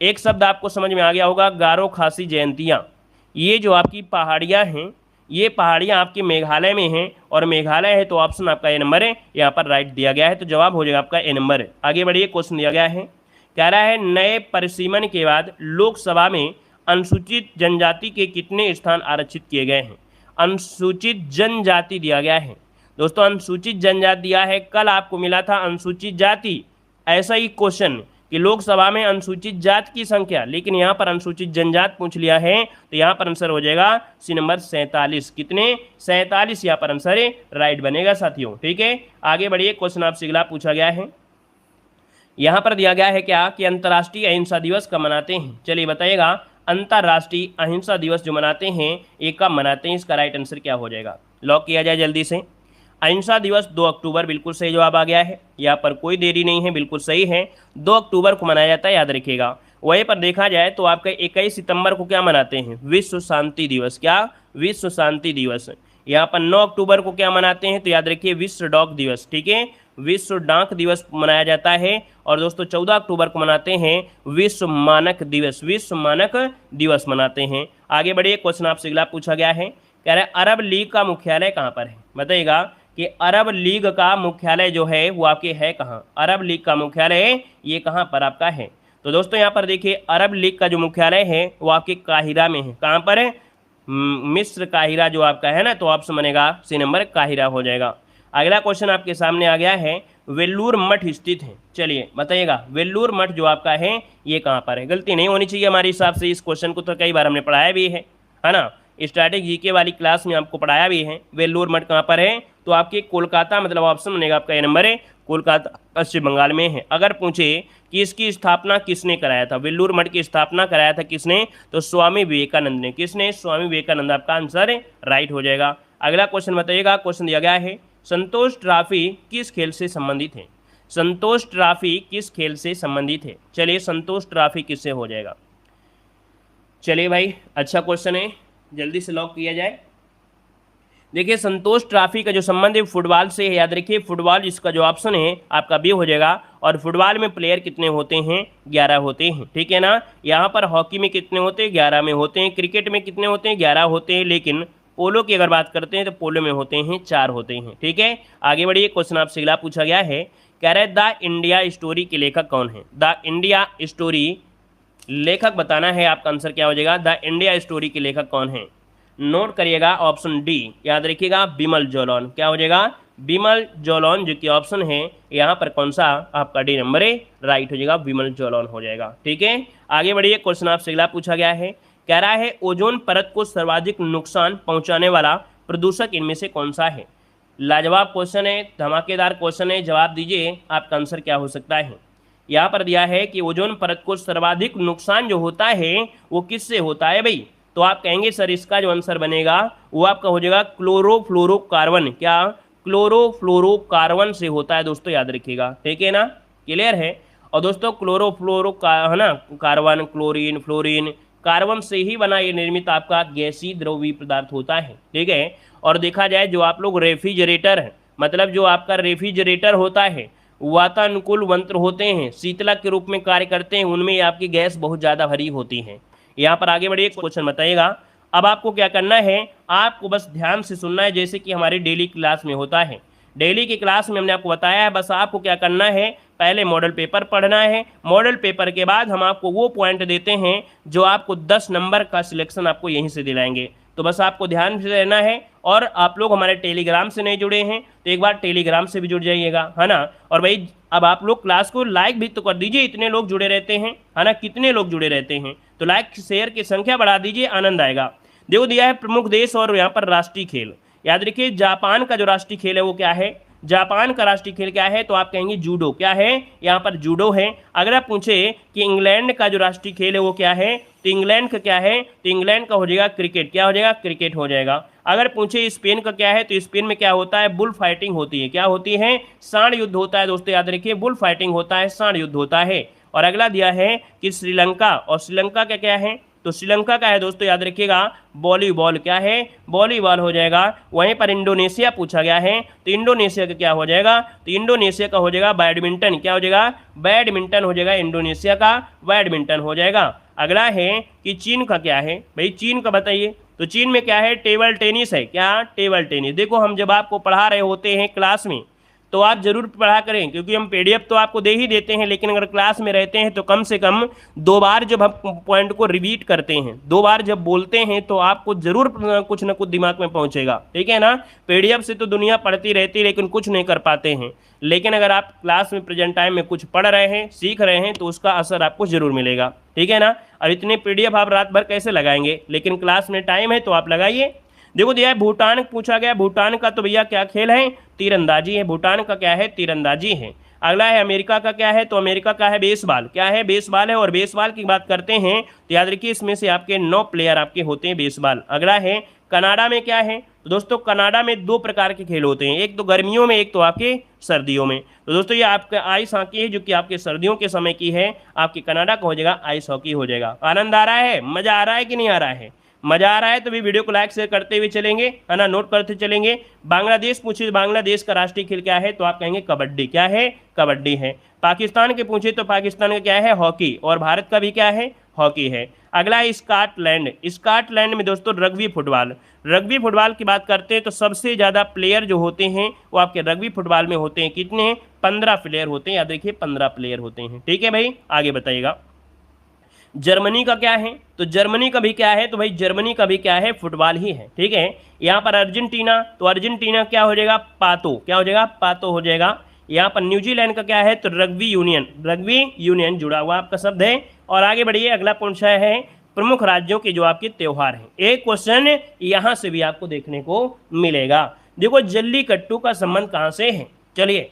एक शब्द आपको समझ में आ गया होगा, गारो, खासी, जयंतियाँ। ये जो आपकी पहाड़ियाँ हैं, ये पहाड़ियाँ आपके मेघालय में हैं, और मेघालय है तो ऑप्शन आपका ए नंबर है यहाँ पर राइट दिया गया है। तो जवाब हो जाएगा आपका ए नंबर। आगे बढ़िए, क्वेश्चन दिया गया है, कह रहा है नए परिसीमन के बाद लोकसभा में अनुसूचित जनजाति के कितने स्थान आरक्षित किए गए हैं। अनुसूचित जनजाति दिया गया है दोस्तों, अनुसूचित जनजाति दिया है। कल आपको मिला था अनुसूचित जाति, ऐसा ही क्वेश्चन कि लोकसभा में अनुसूचित जाति की संख्या, लेकिन यहाँ पर अनुसूचित जनजाति पूछ लिया है। तो यहाँ पर आंसर हो जाएगा सी नंबर 47। कितने, 47 यहाँ पर आंसर राइट बनेगा साथियों, ठीक है। आगे बढ़िए, क्वेश्चन आपसे अगला पूछा गया है, यहाँ पर दिया गया है क्या कि अंतर्राष्ट्रीय अहिंसा दिवस कब मनाते हैं। चलिए बताइएगा, अंतर्राष्ट्रीय अहिंसा दिवस जो मनाते हैं ये कब मनाते हैं, इसका राइट आंसर क्या हो जाएगा, लॉक किया जाए जल्दी से। अहिंसा दिवस 2 अक्टूबर, बिल्कुल सही जवाब आ गया है, यहाँ पर कोई देरी नहीं है, बिल्कुल सही है, 2 अक्टूबर को मनाया जाता है, याद रखिएगा। वहीं पर देखा जाए तो आपका 21 सितंबर को क्या मनाते हैं, विश्व शांति दिवस। क्या, विश्व शांति दिवस। यहाँ पर 9 अक्टूबर को क्या मनाते हैं, तो याद रखिए विश्व डाक दिवस, ठीक है, विश्व डाक दिवस मनाया जाता है। और दोस्तों 14 अक्टूबर को मनाते हैं विश्व मानक दिवस, विश्व मानक दिवस मनाते हैं। आगे बढ़िए, क्वेश्चन आपसे अगला पूछा गया है, कह रहे हैं अरब लीग का मुख्यालय कहाँ पर है। बताइएगा कि अरब लीग का मुख्यालय जो है वो आपके है कहाँ, अरब लीग का मुख्यालय ये कहाँ पर आपका है। तो दोस्तों यहाँ पर देखिए, अरब लीग का जो मुख्यालय है वो आपके काहिरा में है। कहाँ पर है, मिस्र, काहिरा जो आपका है ना, तो ऑप्शन बनेगा सी नंबर काहिरा हो जाएगा। अगला क्वेश्चन आपके सामने आ गया है, वेल्लूर मठ स्थित है। चलिए बताइएगा, वेल्लूर मठ जो आपका है ये कहाँ पर है। गलती नहीं होनी चाहिए हमारे हिसाब से, इस क्वेश्चन को तो कई बार हमने पढ़ाया भी है ना, स्टैटिक जीके वाली क्लास में आपको पढ़ाया भी है। वेल्लूर मठ कहाँ पर है, तो आपके कोलकाता, मतलब ऑप्शन बनेगा आपका ए नंबर है कोलकाता, पश्चिम बंगाल में है। अगर पूछे कि इसकी स्थापना किसने कराया था, वेल्लूर मठ की स्थापना कराया था किसने, तो स्वामी विवेकानंद ने। किसने, स्वामी विवेकानंद, आपका आंसर राइट हो जाएगा। अगला क्वेश्चन बताइएगा, क्वेश्चन दिया गया है, संतोष ट्रॉफी किस खेल से संबंधित है। संतोष ट्रॉफी किस खेल से संबंधित है। चलिए संतोष ट्रॉफी किससे हो जाएगा। चलिए भाई, अच्छा क्वेश्चन है, जल्दी से लॉक किया जाए। देखिए संतोष ट्रॉफी का जो संबंध है फुटबॉल से है, याद रखिए फुटबॉल, इसका जो ऑप्शन है आपका बी हो जाएगा। और फुटबॉल में प्लेयर कितने होते हैं, 11 होते हैं, ठीक है ना। यहाँ पर हॉकी में कितने होते हैं, 11 में होते हैं। क्रिकेट में कितने होते हैं, 11 होते हैं। लेकिन पोलो की अगर बात करते हैं तो पोलो में होते हैं 4 होते हैं, ठीक है। आगे बढ़िए, क्वेश्चन आपसे अगला पूछा गया है, कह रहे द इंडिया स्टोरी के लेखक कौन है। द इंडिया स्टोरी लेखक बताना है, आपका आंसर क्या हो जाएगा, द इंडिया स्टोरी के लेखक कौन है। नोट करिएगा, ऑप्शन डी, याद रखिएगा बिमल जौलोन। क्या हो जाएगा, बिमल जौलोन, जो कि ऑप्शन है यहाँ पर कौन सा, आपका डी नंबर है राइट हो जाएगा, बिमल जौलोन हो जाएगा, ठीक है। आगे बढ़िए, क्वेश्चन आपसे अगला पूछा गया है, कह रहा है ओजोन परत को सर्वाधिक नुकसान पहुंचाने वाला प्रदूषक इनमें से कौन सा है। लाजवाब क्वेश्चन है, धमाकेदार क्वेश्चन है, जवाब दीजिए आपका आंसर क्या हो सकता है। यहाँ पर दिया है कि ओजोन परत को सर्वाधिक नुकसान जो होता है वो किससे होता है भाई, तो आप कहेंगे सर इसका जो आंसर बनेगा वो आपका हो जाएगा क्लोरोफ्लोरोकार्बन। क्या, क्लोरोफ्लोरोकार्बन से होता है दोस्तों, याद रखिएगा, ठीक है ना, क्लियर है। और दोस्तों है ना, कार्बन, क्लोरीन, फ्लोरीन, कार्बन से ही बना ये निर्मित आपका गैसीय द्रवीय पदार्थ होता है, ठीक है। और देखा जाए जो आप लोग रेफ्रिजरेटर है, मतलब जो आपका रेफ्रिजरेटर होता है, वातानुकूल यंत्र होते हैं, शीतलक के रूप में कार्य करते हैं, उनमें आपकी गैस बहुत ज़्यादा भरी होती है। यहाँ पर आगे बढ़िए, क्वेश्चन बताइएगा। अब आपको क्या करना है, आपको बस ध्यान से सुनना है, जैसे कि हमारी डेली क्लास में होता है। डेली की क्लास में हमने आपको बताया है, बस आपको क्या करना है, पहले मॉडल पेपर पढ़ना है। मॉडल पेपर के बाद हम आपको वो पॉइंट देते हैं जो आपको 10 नंबर का सिलेक्शन आपको यहीं से दिलाएंगे। तो बस आपको ध्यान से रहना है। और आप लोग हमारे टेलीग्राम से नहीं जुड़े हैं तो एक बार टेलीग्राम से भी जुड़ जाइएगा, है ना। और भाई अब आप लोग क्लास को लाइक भी तो कर दीजिए, इतने लोग जुड़े रहते हैं, है ना, कितने लोग जुड़े रहते हैं, तो लाइक शेयर की संख्या बढ़ा दीजिए, आनंद आएगा। देखो दिया है प्रमुख देश और यहाँ पर राष्ट्रीय खेल। याद रखिए जापान का जो राष्ट्रीय खेल है वो क्या है, जापान का राष्ट्रीय खेल क्या है, तो आप कहेंगे जूडो। क्या है, यहाँ पर जूडो है। अगर आप पूछे कि इंग्लैंड का जो राष्ट्रीय खेल है वो क्या है, तो इंग्लैंड का क्या है, तो इंग्लैंड का हो जाएगा क्रिकेट। क्या हो जाएगा, क्रिकेट हो जाएगा। अगर पूछे स्पेन का क्या है, तो स्पेन में क्या होता है, बुल फाइटिंग होती है। क्या होती है, सांड युद्ध होता है। दोस्तों याद रखिए बुल फाइटिंग होता है, सांड युद्ध होता है। और अगला दिया है कि श्रीलंका, और श्रीलंका का क्या है, तो श्रीलंका का है दोस्तों याद रखिएगा वॉलीबॉल। क्या है, वॉलीबॉल हो जाएगा। वहीं पर इंडोनेशिया पूछा गया है, तो इंडोनेशिया का क्या हो जाएगा, तो इंडोनेशिया का हो जाएगा बैडमिंटन। क्या हो जाएगा, बैडमिंटन हो जाएगा, इंडोनेशिया का बैडमिंटन हो जाएगा। अगला है कि चीन का क्या है, भाई चीन का बताइए, तो चीन में क्या है, टेबल टेनिस है। क्या, टेबल टेनिस। देखो हम जब आपको पढ़ा रहे होते हैं क्लास में तो आप जरूर पढ़ा करें, क्योंकि हम पीडीएफ तो आपको दे ही देते हैं, लेकिन अगर क्लास में रहते हैं तो कम से कम 2 बार जब हम पॉइंट को रिपीट करते हैं, 2 बार जब बोलते हैं तो आपको जरूर कुछ ना कुछ दिमाग में पहुंचेगा, ठीक है ना। पीडीएफ से तो दुनिया पढ़ती रहती है लेकिन कुछ नहीं कर पाते हैं, लेकिन अगर आप क्लास में प्रेजेंट टाइम में कुछ पढ़ रहे हैं, सीख रहे हैं, तो उसका असर आपको जरूर मिलेगा, ठीक है ना। और इतने पीडीएफ आप रात भर कैसे लगाएंगे, लेकिन क्लास में टाइम है तो आप लगाइए। देखो दिया है भूटान पूछा गया, भूटान का तो भैया क्या खेल है, तीरंदाजी है। भूटान का क्या है, तीरंदाजी है। अगला है अमेरिका का क्या है, तो अमेरिका का है बेसबॉल। क्या है, बेसबॉल है। और बेसबॉल की बात करते हैं तो याद रखिए इसमें से आपके 9 प्लेयर आपके होते हैं बेसबॉल। अगला है कनाडा में क्या है, तो दोस्तों कनाडा में 2 प्रकार के खेल होते हैं, एक तो गर्मियों में, एक तो आपके सर्दियों में। तो दोस्तों ये आपका आइस हॉकी है जो कि आपके सर्दियों के समय की है, आपके कनाडा का हो जाएगा आइस हॉकी हो जाएगा। आनंद आ रहा है, मजा आ रहा है कि नहीं आ रहा है, मजा आ रहा है तो भी वीडियो को लाइक शेयर करते हुए चलेंगे, है ना, नोट करते चलेंगे। बांग्लादेश पूछे, बांग्लादेश का राष्ट्रीय खेल क्या है, तो आप कहेंगे कबड्डी। क्या है, कबड्डी है। पाकिस्तान के पूछे तो पाकिस्तान का क्या है, हॉकी। और भारत का भी क्या है, हॉकी है। अगला है स्कॉटलैंड। स्कॉटलैंड में दोस्तों रग्बी फुटबॉल। रग्बी फुटबॉल की बात करते हैं तो सबसे ज़्यादा प्लेयर जो होते हैं वो आपके रग्बी फुटबॉल में होते हैं। कितने हैं, 15 प्लेयर होते हैं। याद रखिए 15 प्लेयर होते हैं, ठीक है भाई। आगे बताइएगा जर्मनी का क्या है, तो जर्मनी का भी क्या है, तो भाई जर्मनी का भी क्या है, फुटबॉल ही है, ठीक है। यहाँ पर अर्जेंटीना, तो अर्जेंटीना क्या हो जाएगा, पातो। क्या हो जाएगा, पातो हो जाएगा। यहाँ पर न्यूजीलैंड का क्या है, तो रग्बी यूनियन। रग्बी यूनियन जुड़ा हुआ आपका शब्द है। और आगे बढ़िए, अगला पूछा है प्रमुख राज्यों के जो आपके त्योहार हैं। एक क्वेश्चन यहाँ से भी आपको देखने को मिलेगा। देखो जल्लीकट्टू का संबंध कहाँ से है, चलिए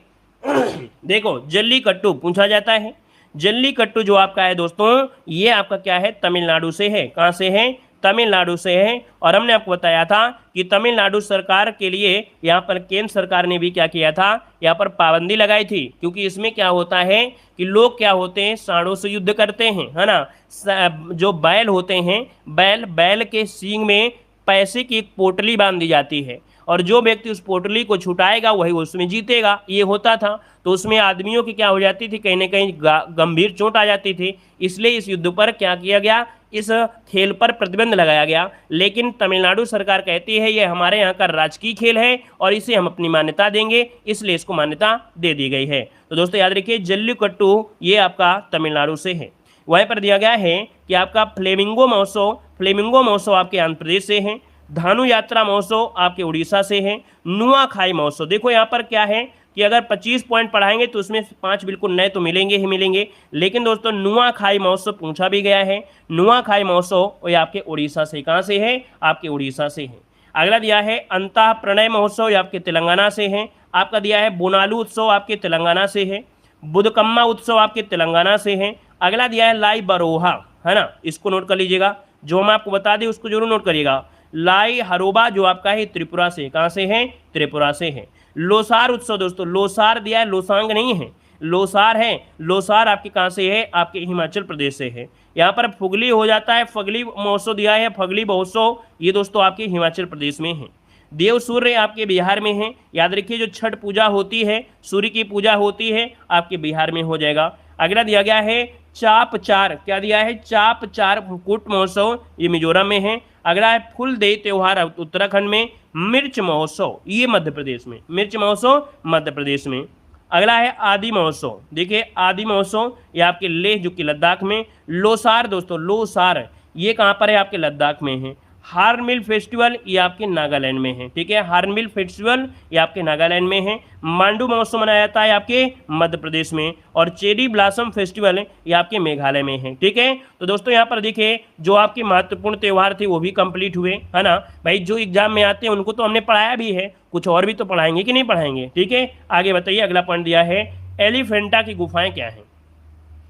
देखो जल्लीकट्टू पूछा जाता है। जल्लीकट्टू जो आपका है दोस्तों, ये आपका क्या है, तमिलनाडु से है। कहाँ से है, तमिलनाडु से है। और हमने आपको बताया था कि तमिलनाडु सरकार के लिए यहाँ पर केंद्र सरकार ने भी क्या किया था, यहाँ पर पाबंदी लगाई थी, क्योंकि इसमें क्या होता है कि लोग क्या होते हैं, सांडों से युद्ध करते हैं, है ना। जो बैल होते हैं, बैल के सींग में पैसे की एक पोटली बांध दी जाती है, और जो व्यक्ति उस पोटली को छुटाएगा वही उसमें जीतेगा, ये होता था। तो उसमें आदमियों की क्या हो जाती थी, कहीं ना कहीं गंभीर चोट आ जाती थी। इसलिए इस युद्ध पर क्या किया गया, इस खेल पर प्रतिबंध लगाया गया। लेकिन तमिलनाडु सरकार कहती है ये हमारे यहाँ का राजकीय खेल है और इसे हम अपनी मान्यता देंगे, इसलिए इसको मान्यता दे दी गई है। तो दोस्तों याद रखिए जल्लीकट्टू ये आपका तमिलनाडु से है। वहीं पर दिया गया है कि आपका फ्लेमिंगो महोत्सव आपके आंध्र प्रदेश से है। धानु यात्रा महोत्सव आपके उड़ीसा से है। नुआखाई महोत्सव, देखो यहाँ पर क्या है कि अगर 25 पॉइंट पढ़ाएंगे तो उसमें 5 बिल्कुल नए तो मिलेंगे ही मिलेंगे, लेकिन दोस्तों नुआखाई महोत्सव पूछा भी गया है। नुआखाई महोत्सव ये आपके उड़ीसा से, कहाँ से है, आपके उड़ीसा से है। अगला दिया है अंतः प्रणय महोत्सव, ये आपके तेलंगाना से है। आपका दिया है बोनालू उत्सव, आपके तेलंगाना से है। बुधकम्मा उत्सव आपके तेलंगाना से है। अगला दिया है लाई बरोहा, है ना, इसको नोट कर लीजिएगा, जो हम आपको बता दें उसको जरूर नोट करिएगा। लाई हरोबा जो आपका है त्रिपुरा से, कहाँ से है, त्रिपुरा से है। लोसार उत्सव दोस्तों, लोसार दिया है, लोसांग नहीं है, लोसार है। लोसार आपके कहाँ से है, आपके हिमाचल प्रदेश से है। यहाँ पर फुगली हो जाता है, फगली महोत्सव दिया है, फगली महोत्सव ये दोस्तों आपके हिमाचल प्रदेश में है। देव सूर्य आपके बिहार में है। याद रखिए जो छठ पूजा होती है, सूर्य की पूजा होती है, आपके बिहार में हो जाएगा। अगला दिया गया है चापचार, क्या दिया है, चापचार कुट महोत्सव, ये मिजोरम में है। अगला है फूलदेई त्योहार उत्तराखंड में। मिर्च महोत्सव, ये मध्य प्रदेश में, मिर्च महोत्सव मध्य प्रदेश में। अगला है आदि महोत्सव, देखिए आदि महोत्सव ये आपके लेह जो कि लद्दाख में। लोसार दोस्तों, लोसार ये कहाँ पर है, आपके लद्दाख में है। हार्नबिल फेस्टिवल ये आपके नागालैंड में है, ठीक है, हार्नबिल फेस्टिवल ये आपके नागालैंड में है। मांडू महोत्सव मनाया जाता है आपके मध्य प्रदेश में। और चेरी ब्लॉसम फेस्टिवल ये आपके मेघालय में है, ठीक है। तो दोस्तों यहाँ पर देखिए जो आपके महत्वपूर्ण त्यौहार थे वो भी कंप्लीट हुए, है ना भाई। जो एग्जाम में आते हैं उनको तो हमने पढ़ाया भी है, कुछ और भी तो पढ़ाएंगे कि नहीं पढ़ाएंगे, ठीक है। आगे बताइए, अगला पॉइंट दिया है एलिफेंटा की गुफाएं क्या हैं।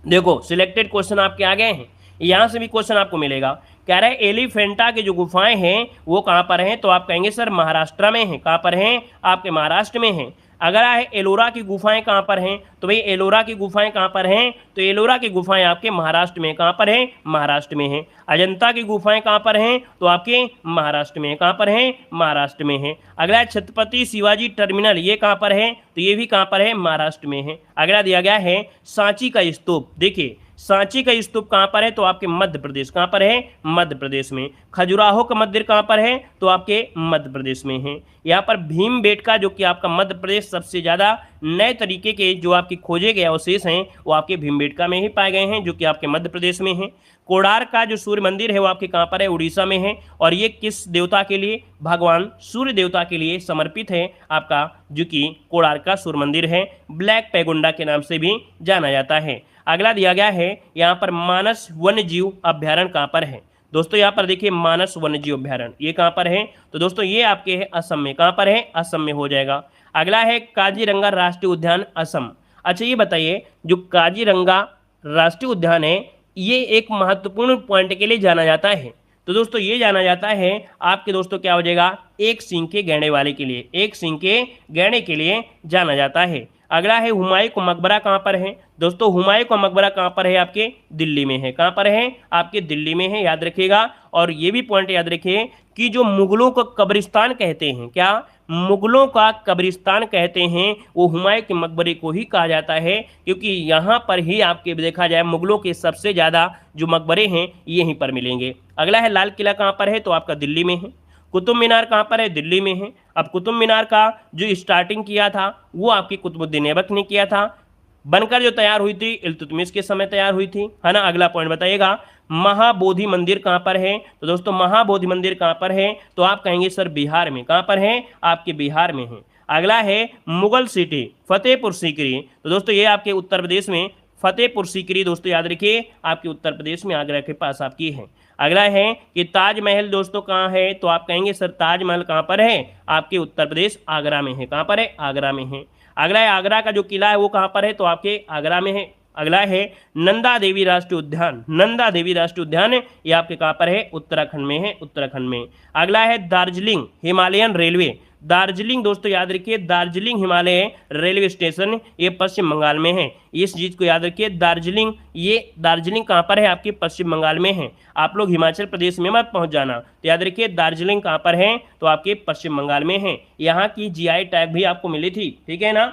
देखो सिलेक्टेड क्वेश्चन आपके आ गए हैं, यहाँ से भी क्वेश्चन आपको मिलेगा। कह रहे हैं एलिफेंटा की जो गुफाएं हैं वो कहाँ पर हैं, तो आप कहेंगे सर महाराष्ट्र में हैं। कहाँ पर हैं, आपके महाराष्ट्र में हैं। अगर है एलोरा की गुफाएं कहाँ पर हैं, तो भाई एलोरा की गुफाएं कहाँ पर हैं, तो एलोरा की गुफाएं आपके महाराष्ट्र में। कहाँ पर हैं, महाराष्ट्र में हैं। अजंता की गुफाएं कहाँ पर हैं, तो आपके महाराष्ट्र में। कहाँ पर हैं, महाराष्ट्र में है। अगला छत्रपति शिवाजी टर्मिनल, ये कहाँ पर है, तो ये भी कहाँ पर है, महाराष्ट्र में है। अगला दिया गया है सांची का स्तूप, देखिए सांची का स्तूप कहाँ पर है, तो आपके मध्य प्रदेश। कहाँ पर है, मध्य प्रदेश में। खजुराहो का मंदिर कहाँ पर है, तो आपके मध्य प्रदेश में है। यहाँ पर भीमबेटका जो कि आपका मध्य प्रदेश सबसे ज़्यादा नए तरीके के जो आपके खोजे गए अवशेष हैं वो आपके भीमबेटका में ही पाए गए हैं, जो कि आपके मध्य प्रदेश में है। कोणार्क का जो सूर्य मंदिर है वो आपके कहाँ पर है, उड़ीसा में है। और ये किस देवता के लिए, भगवान सूर्य देवता के लिए समर्पित है आपका, जो कि कोणार्क का सूर्य मंदिर है। ब्लैक पैगोंडा के नाम से भी जाना जाता है। अगला दिया गया है यहाँ पर मानस वन्यजीव अभ्यारण्य कहाँ पर है। दोस्तों यहाँ पर देखिए मानस वन्यजीव अभ्यारण्य ये कहाँ पर है, तो दोस्तों ये आपके है असम में। कहाँ पर है, असम में हो जाएगा। अगला है काजीरंगा राष्ट्रीय उद्यान असम। अच्छा ये बताइए जो काजीरंगा राष्ट्रीय उद्यान है ये एक महत्वपूर्ण पॉइंट के लिए जाना जाता है, तो दोस्तों ये जाना जाता है आपके दोस्तों क्या हो जाएगा, एक सींग के गैंडे वाले के लिए, एक सींग के गैंडे के लिए जाना जाता है। अगला है हुमायूं का मकबरा कहाँ पर है। दोस्तों हुमायूं का मकबरा कहाँ पर है, आपके दिल्ली में है। कहाँ पर है, आपके दिल्ली में है, याद रखिएगा। और ये भी पॉइंट याद रखिए कि जो मुगलों का कब्रिस्तान कहते हैं, क्या मुगलों का कब्रिस्तान कहते हैं, वो हुमायूं के मकबरे को ही कहा जाता है, क्योंकि यहाँ पर ही आपके देखा जाए मुगलों के सबसे ज़्यादा जो मकबरे हैं यहीं पर मिलेंगे। अगला है लाल किला कहाँ पर है, तो आपका दिल्ली में है। कुतुब मीनार कहाँ पर है, दिल्ली में है। अब कुतुब मीनार का जो स्टार्टिंग किया था वो आपकी कुतुबुद्दीन ऐबक ने किया था, बनकर जो तैयार हुई थी इल्तुतमिश के समय तैयार हुई थी, है ना। अगला पॉइंट बताइएगा महाबोधि मंदिर कहाँ पर है, तो दोस्तों महाबोधि मंदिर कहाँ पर है, तो आप कहेंगे सर बिहार में। कहाँ पर है, आपके बिहार में है। अगला है मुगल सिटी फतेहपुर सीकरी, तो दोस्तों ये आपके उत्तर प्रदेश में फतेहपुर सीकरी दोस्तों याद रखिए आपके उत्तर प्रदेश में आगरा के पास आपकी है। अगला है कि ताजमहल दोस्तों कहाँ है, तो आप कहेंगे सर ताजमहल कहाँ पर है, आपके उत्तर प्रदेश आगरा में है। कहाँ पर है, आगरा में है। अगला है आगरा का जो किला है वो कहाँ पर है, तो आपके आगरा में है। अगला है नंदा देवी राष्ट्रीय उद्यान, नंदा देवी राष्ट्रीय उद्यान ये आपके कहाँ पर है, उत्तराखंड में है, उत्तराखंड में। अगला है दार्जिलिंग हिमालयन रेलवे, दार्जिलिंग दोस्तों याद रखिए दार्जिलिंग हिमालय रेलवे स्टेशन ये पश्चिम बंगाल में है। इस चीज़ को याद रखिए दार्जिलिंग, ये दार्जिलिंग कहाँ पर है, आपके पश्चिम बंगाल में है। आप लोग हिमाचल प्रदेश में मत पहुँच जाना, तो याद रखिए दार्जिलिंग कहाँ पर है, तो आपके पश्चिम बंगाल में है। यहाँ की जीआई टैग भी आपको मिली थी, ठीक है ना।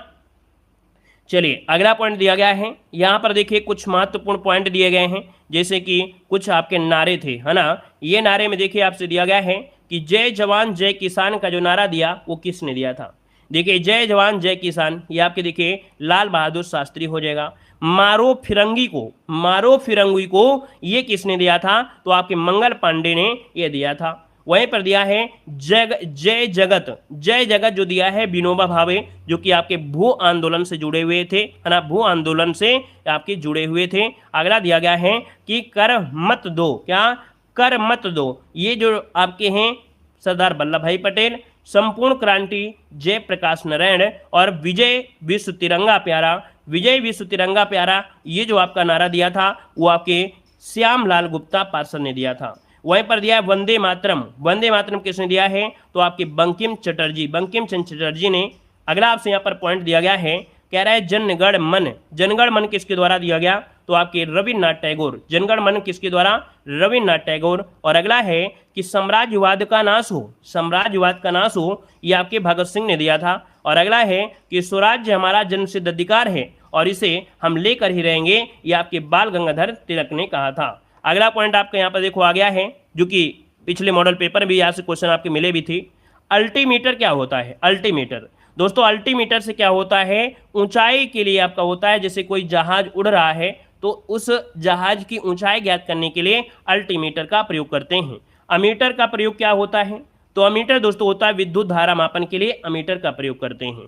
चलिए अगला पॉइंट दिया गया है, यहाँ पर देखिए कुछ महत्वपूर्ण पॉइंट दिए गए हैं, जैसे कि कुछ आपके नारे थे, है ना। ये नारे में देखिए आपसे दिया गया है कि जय जवान जय किसान का जो नारा दिया वो किसने दिया था। देखिए जय जवान जय किसान ये आपके देखिए लाल बहादुर शास्त्री हो जाएगा। मारो फिरंगी को, मारो फिरंगी को ये किसने दिया था, तो आपके मंगल पांडे ने ये दिया था। वहीं पर दिया है जय जगत, जय जगत जो दिया है विनोबा भावे, जो कि आपके भू आंदोलन से जुड़े हुए थे, है ना, भू आंदोलन से आपके जुड़े हुए थे। अगला दिया गया है कि कर मत दो, क्या कर मत दो, ये जो आपके हैं सरदार वल्लभ भाई पटेल। संपूर्ण क्रांति जयप्रकाश नारायण और विजय विश्व तिरंगा प्यारा, विजय विश्व तिरंगा प्यारा ये जो आपका नारा दिया था वो आपके श्यामलाल गुप्ता पार्षद ने दिया था। वहीं पर दिया है वंदे मातरम, वंदे मातरम किसने दिया है, तो आपके बंकिम चटर्जी, बंकिम चंद्र चटर्जी ने। अगला आपसे यहाँ पर पॉइंट दिया गया है, कह रहा है जनगण मन, जनगण मन किसके द्वारा दिया गया, तो आपके रविन्द्रनाथ टैगोर, जनगण मन किसके द्वारा, रविन्द्रनाथ टैगोर। और अगला है कि साम्राज्यवाद का नाश हो, साम्राज्यवाद का नाश हो ये आपके भगत सिंह ने दिया था। और अगला है कि स्वराज्य हमारा जन्मसिद्ध अधिकार है और इसे हम लेकर ही रहेंगे, ये आपके बाल गंगाधर तिलक ने कहा था। अगला पॉइंट आपका यहाँ पर देखो आ गया है, जो कि पिछले मॉडल पेपर में यहाँ से क्वेश्चन आपके मिले भी थी। अल्टीमीटर क्या होता है? अल्टीमीटर दोस्तों, अल्टीमीटर से क्या होता है, ऊंचाई के लिए आपका होता है, जैसे कोई जहाज उड़ रहा है तो उस जहाज की ऊंचाई ज्ञात करने के लिए अल्टीमीटर का प्रयोग करते हैं। अमीटर का प्रयोग क्या होता है? तो अमीटर दोस्तों होता है विद्युत धारा मापन के लिए अमीटर का प्रयोग करते हैं।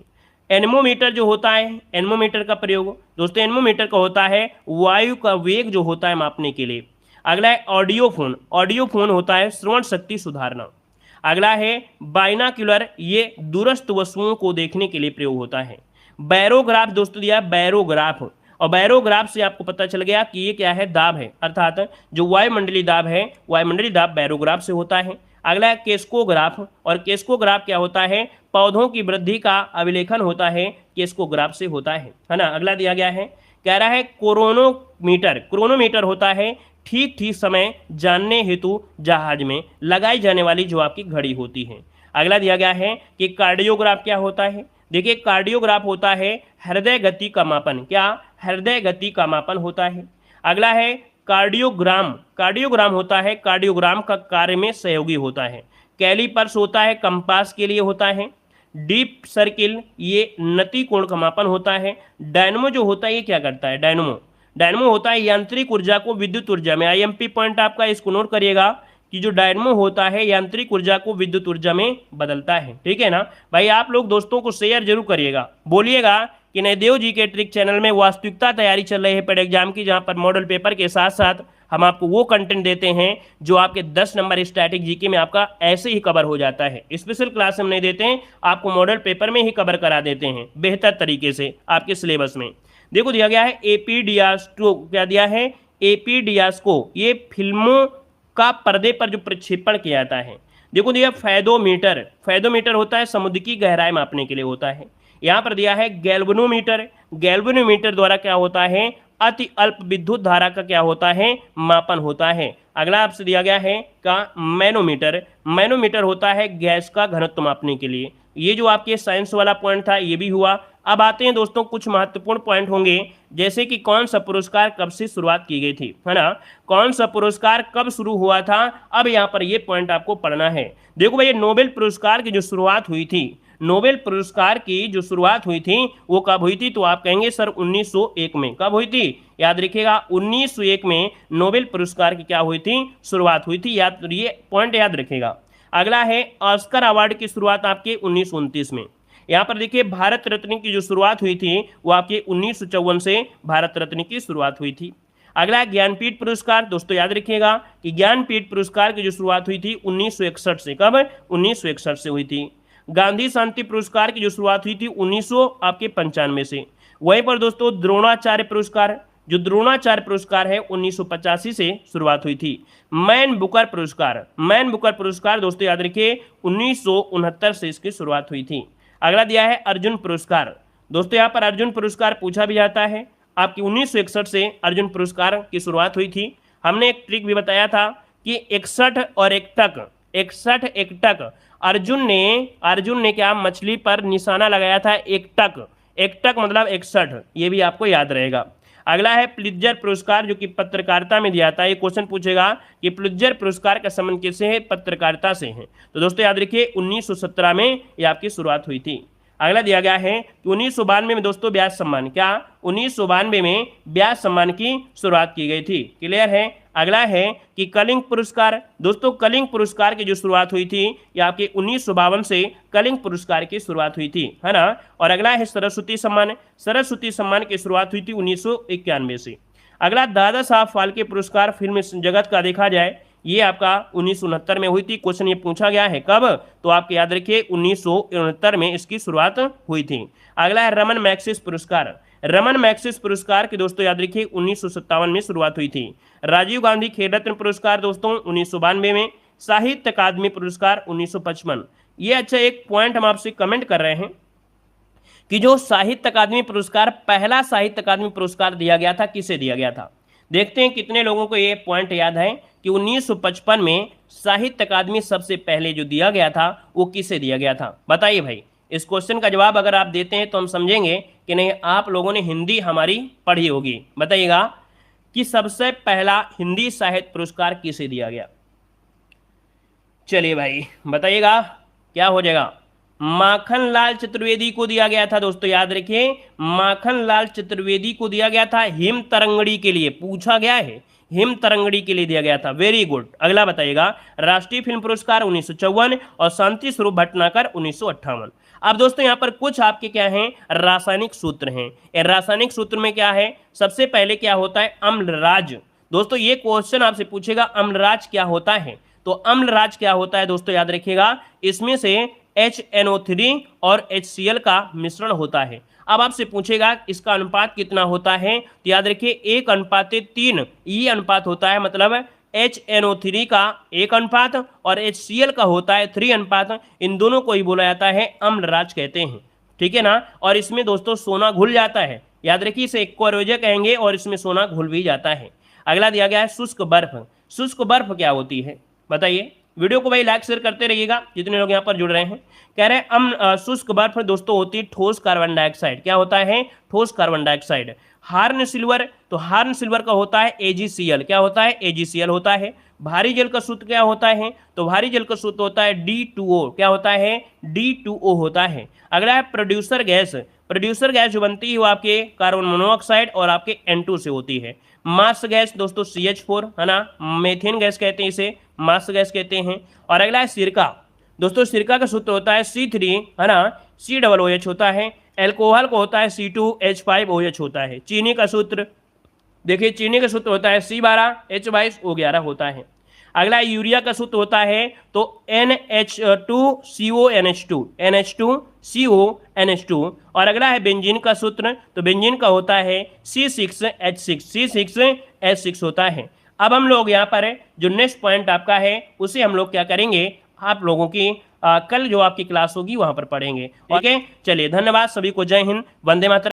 एनमोमीटर जो होता है, एनमोमीटर का प्रयोग दोस्तों, एनमोमीटर का होता है वायु का वेग जो होता है मापने के लिए। अगला है ऑडियोफोन, ऑडियोफोन होता है श्रवण शक्ति सुधारना। अगला है बाइनाक्यूलर, ये दूरस्थ वस्तुओं को देखने के लिए प्रयोग होता है। बैरोग्राफ दोस्तों दिया बैरोग्राफ, और बैरोग्राफ से आपको पता चल गया कि ये क्या है, दाब है, अर्थात जो वायुमंडलीय दाब है, वायुमंडलीय दाब बैरोग्राफ से होता है। अगला है केस्कोग्राफ, और केस्कोग्राफ क्या होता है, पौधों की वृद्धि का अभिलेखन होता है, केस्कोग्राफ से होता है ना। अगला दिया गया है, कह रहा है क्रोनोमीटर, क्रोनोमीटर होता है ठीक ठीक समय जानने हेतु जहाज में लगाई जाने वाली जो आपकी घड़ी होती है। अगला दिया गया है कि कार्डियोग्राफ क्या होता है। देखिए कार्डियोग्राफ होता है हृदय गति का मापन, क्या, हृदय गति का मापन होता है। अगला है कार्डियोग्राम, कार्डियोग्राम होता है कार्डियोग्राम का कार्य में सहयोगी होता है। कैलीपर्स होता है कंपास के लिए होता है। डीप सर्किल ये नति कोण का मापन होता है। डायनमो जो होता है ये क्या करता है, डायनमो, डायनमो होता है यांत्रिक ऊर्जा को विद्युत ऊर्जा में। आईएमपी पॉइंट आपका इसको नोट करिएगा कि जो डायनमो होता है यांत्रिक ऊर्जा को विद्युत ऊर्जा में बदलता है, ठीक है ना भाई। आप लोग दोस्तों को शेयर जरूर करिएगा, बोलिएगा कि नयदेव जी के ट्रिक चैनल में वास्तविकता तैयारी चल रही है पेड एग्जाम की, जहां पर मॉडल पेपर के साथ साथ हम आपको वो कंटेंट देते हैं जो आपके 10 नंबर स्टैटिक जीके में आपका ऐसे ही कवर हो जाता है। स्पेशल क्लास हम नहीं देते हैं, आपको मॉडल पेपर में ही कवर करा देते हैं बेहतर तरीके से आपके सिलेबस में। देखो दिया गया है एपीडियास्को, क्या दिया है, एपीडियास्को, ये फिल्मों का पर्दे पर जो प्रक्षेपण किया जाता है। देखो दिया फैदोमीटर, फैदोमीटर होता है समुद्र की गहराई मापने के लिए होता है। यहाँ पर दिया है गैल्वेनोमीटर, गैल्वेनोमीटर द्वारा क्या होता है, अति अल्प विद्युत धारा का क्या होता है, मापन होता है। अगला आपसे दिया गया है का मैनोमीटर, मैनोमीटर होता है गैस का घनत्व मापने के लिए। ये जो आपके साइंस वाला पॉइंट था ये भी हुआ। अब आते हैं दोस्तों कुछ महत्वपूर्ण पॉइंट होंगे, जैसे कि कौन सा पुरस्कार कब से शुरुआत की गई थी, है ना, कौन सा पुरस्कार कब शुरू हुआ था। अब यहाँ पर ये पॉइंट आपको पढ़ना है। देखो भाई नोबेल पुरस्कार की जो शुरुआत हुई थी, नोबेल पुरस्कार की जो शुरुआत हुई थी वो कब हुई थी, तो आप कहेंगे सर 1901 में। कब हुई थी, याद रखिएगा 1901 में नोबेल पुरस्कार की क्या हुई थी, शुरुआत हुई थी, याद, ये पॉइंट याद रखिएगा। अगला है ऑस्कर अवार्ड की शुरुआत आपके 1929 में। यहाँ पर देखिए भारत रत्न की जो शुरुआत हुई थी वो आपके 1954 से भारत रत्न की शुरुआत हुई थी। अगला ज्ञानपीठ पुरस्कार, दोस्तों याद रखिएगा कि ज्ञानपीठ पुरस्कार की जो शुरुआत हुई थी 1961 से, कब, 1961 से हुई थी। गांधी शांति पुरस्कार की जो शुरुआत हुई थी 1995 से। वहीं पर दोस्तों द्रोणाचार्य पुरस्कार, जो द्रोणाचार्य पुरस्कार है 1985 से शुरुआत हुई थी। मैन बुकर पुरस्कार, मैन बुकर पुरस्कार दोस्तों याद रखिए 1969 से इसकी शुरुआत हुई थी। अगला दिया है अर्जुन पुरस्कार, दोस्तों यहाँ पर अर्जुन पुरस्कार पूछा भी जाता है, आपकी 1961 से अर्जुन पुरस्कार की शुरुआत हुई थी। हमने एक ट्रिक भी बताया था कि 61 और एकटक, 61 एकटक, अर्जुन ने क्या मछली पर निशाना लगाया था, एकटक, एकटक मतलब 61, ये भी आपको याद रहेगा। अगला है प्लित्जर पुरस्कार, जो कि पत्रकारिता में दिया था। ये क्वेश्चन पूछेगा कि प्लित्जर पुरस्कार का संबंध किससे है, पत्रकारिता से है। तो दोस्तों याद रखिए 1917 में ये आपकी शुरुआत हुई थी। अगला दिया गया है कि 1992 में दोस्तों व्यास सम्मान, क्या, 1992 में व्यास सम्मान की शुरुआत की गई थी, क्लियर है। अगला है कि कलिंग पुरस्कार, दोस्तों कलिंग पुरस्कार की जो शुरुआत हुई थी ये आपके 1952 से कलिंग पुरस्कार की शुरुआत हुई थी, है ना। और अगला है सरस्वती सम्मान, सरस्वती सम्मान की शुरुआत हुई थी 1991 से। अगला दादा साहब फाल्के पुरस्कार फिल्म जगत का देखा जाए ये आपका 1969 में हुई थी। क्वेश्चन ये पूछा गया है कब, तो आपके याद रखिए 1969 में इसकी शुरुआत हुई थी। अगला है रमन मैग्सेसे पुरस्कार, रमन मैग्सेसे पुरस्कार की दोस्तों याद रखिए 1957 में शुरुआत हुई थी। राजीव गांधी खेल रत्न पुरस्कार दोस्तों 1992 में। साहित्य अकादमी पुरस्कार 1955। ये अच्छा एक पॉइंट हम आपसे कमेंट कर रहे हैं कि जो साहित्य अकादमी पुरस्कार, पहला साहित्य अकादमी पुरस्कार दिया गया था, किसे दिया गया था। देखते हैं कितने लोगों को ये पॉइंट याद है कि 1955 में साहित्य अकादमी सबसे पहले जो दिया गया था वो किसे दिया गया था, बताइए भाई, इस क्वेश्चन का जवाब अगर आप देते हैं तो हम समझेंगे कि नहीं आप लोगों ने हिंदी हमारी पढ़ी होगी। बताइएगा कि सबसे पहला हिंदी साहित्य पुरस्कार किसे दिया गया? चलिए भाई बताइएगा क्या हो जाएगा। माखनलाल चतुर्वेदी को दिया गया था दोस्तों, याद रखिए माखनलाल चतुर्वेदी को दिया गया था हिम तरंगड़ी के लिए, पूछा गया है हिम तरंगड़ी के लिए दिया गया था। Very good. अगला बताइएगा राष्ट्रीय फिल्म पुरस्कार 1954 और शांति स्वरूप भटनागर 1958। अब दोस्तों यहाँ पर कुछ आपके क्या हैं रासायनिक सूत्र हैं। रासायनिक सूत्र में क्या है, सबसे पहले क्या होता है अम्लराज। दोस्तों ये क्वेश्चन आपसे पूछेगा अम्लराज क्या होता है, तो अम्लराज क्या होता है दोस्तों याद रखिएगा, इसमें से HNO3 और HCl का मिश्रण होता है। अब आपसे पूछेगा इसका अनुपात कितना होता है, तो याद रखिए 1:3 ये अनुपात होता है, मतलब HNO3 का 1 अनुपात और HCl का होता है 3 अनुपात। इन दोनों को ही बोला जाता है अम्लराज कहते हैं, ठीक है ना। और इसमें दोस्तों सोना घुल जाता है, याद रखिए इसे एक्वारोजा कहेंगे और इसमें सोना घुल भी जाता है। अगला दिया गया है शुष्क बर्फ। शुष्क बर्फ क्या होती है बताइए। वीडियो को भाई लाइक शेयर करते रहिएगा जितने लोग यहाँ पर जुड़ रहे हैं। कह रहे हैं शुष्क बर्फ दोस्तों होती है ठोस कार्बन डाइऑक्साइड। क्या होता है ठोस कार्बन डाइऑक्साइड। हार्न सिल्वर, तो हार्न सिल्वर का होता है AgCl। क्या होता है AgCl होता है। भारी जल का सूत्र क्या होता है, तो भारी जल का सूत्र होता है D2O। क्या होता है D2O होता है। अगला है प्रोड्यूसर गैस। प्रोड्यूसर गैस जो बनती है वो आपके कार्बन मोनोऑक्साइड और आपके N2 से होती है। मास गैस दोस्तों CH4 है ना, मेथेन गैस कहते हैं इसे, मास गैस कहते हैं। और अगला है सिरका। दोस्तों सिरका का सूत्र होता है C3 है ना, COOH होता है। एल्कोहल को होता है C2H5OH होता है। चीनी का सूत्र देखिए, चीनी का सूत्र होता है C12H22O11 होता है। अगला यूरिया का सूत्र होता है तो NH2CONH2 NH2CONH2। और अगला है बेंजीन का सूत्र, तो बेंजीन का होता है C6H6 होता है। अब हम लोग यहाँ पर जो नेक्स्ट पॉइंट आपका है उसे हम लोग क्या करेंगे, आप लोगों की कल जो आपकी क्लास होगी वहां पर पढ़ेंगे। ठीक है, चलिए धन्यवाद सभी को, जय हिंद, वंदे मातरम।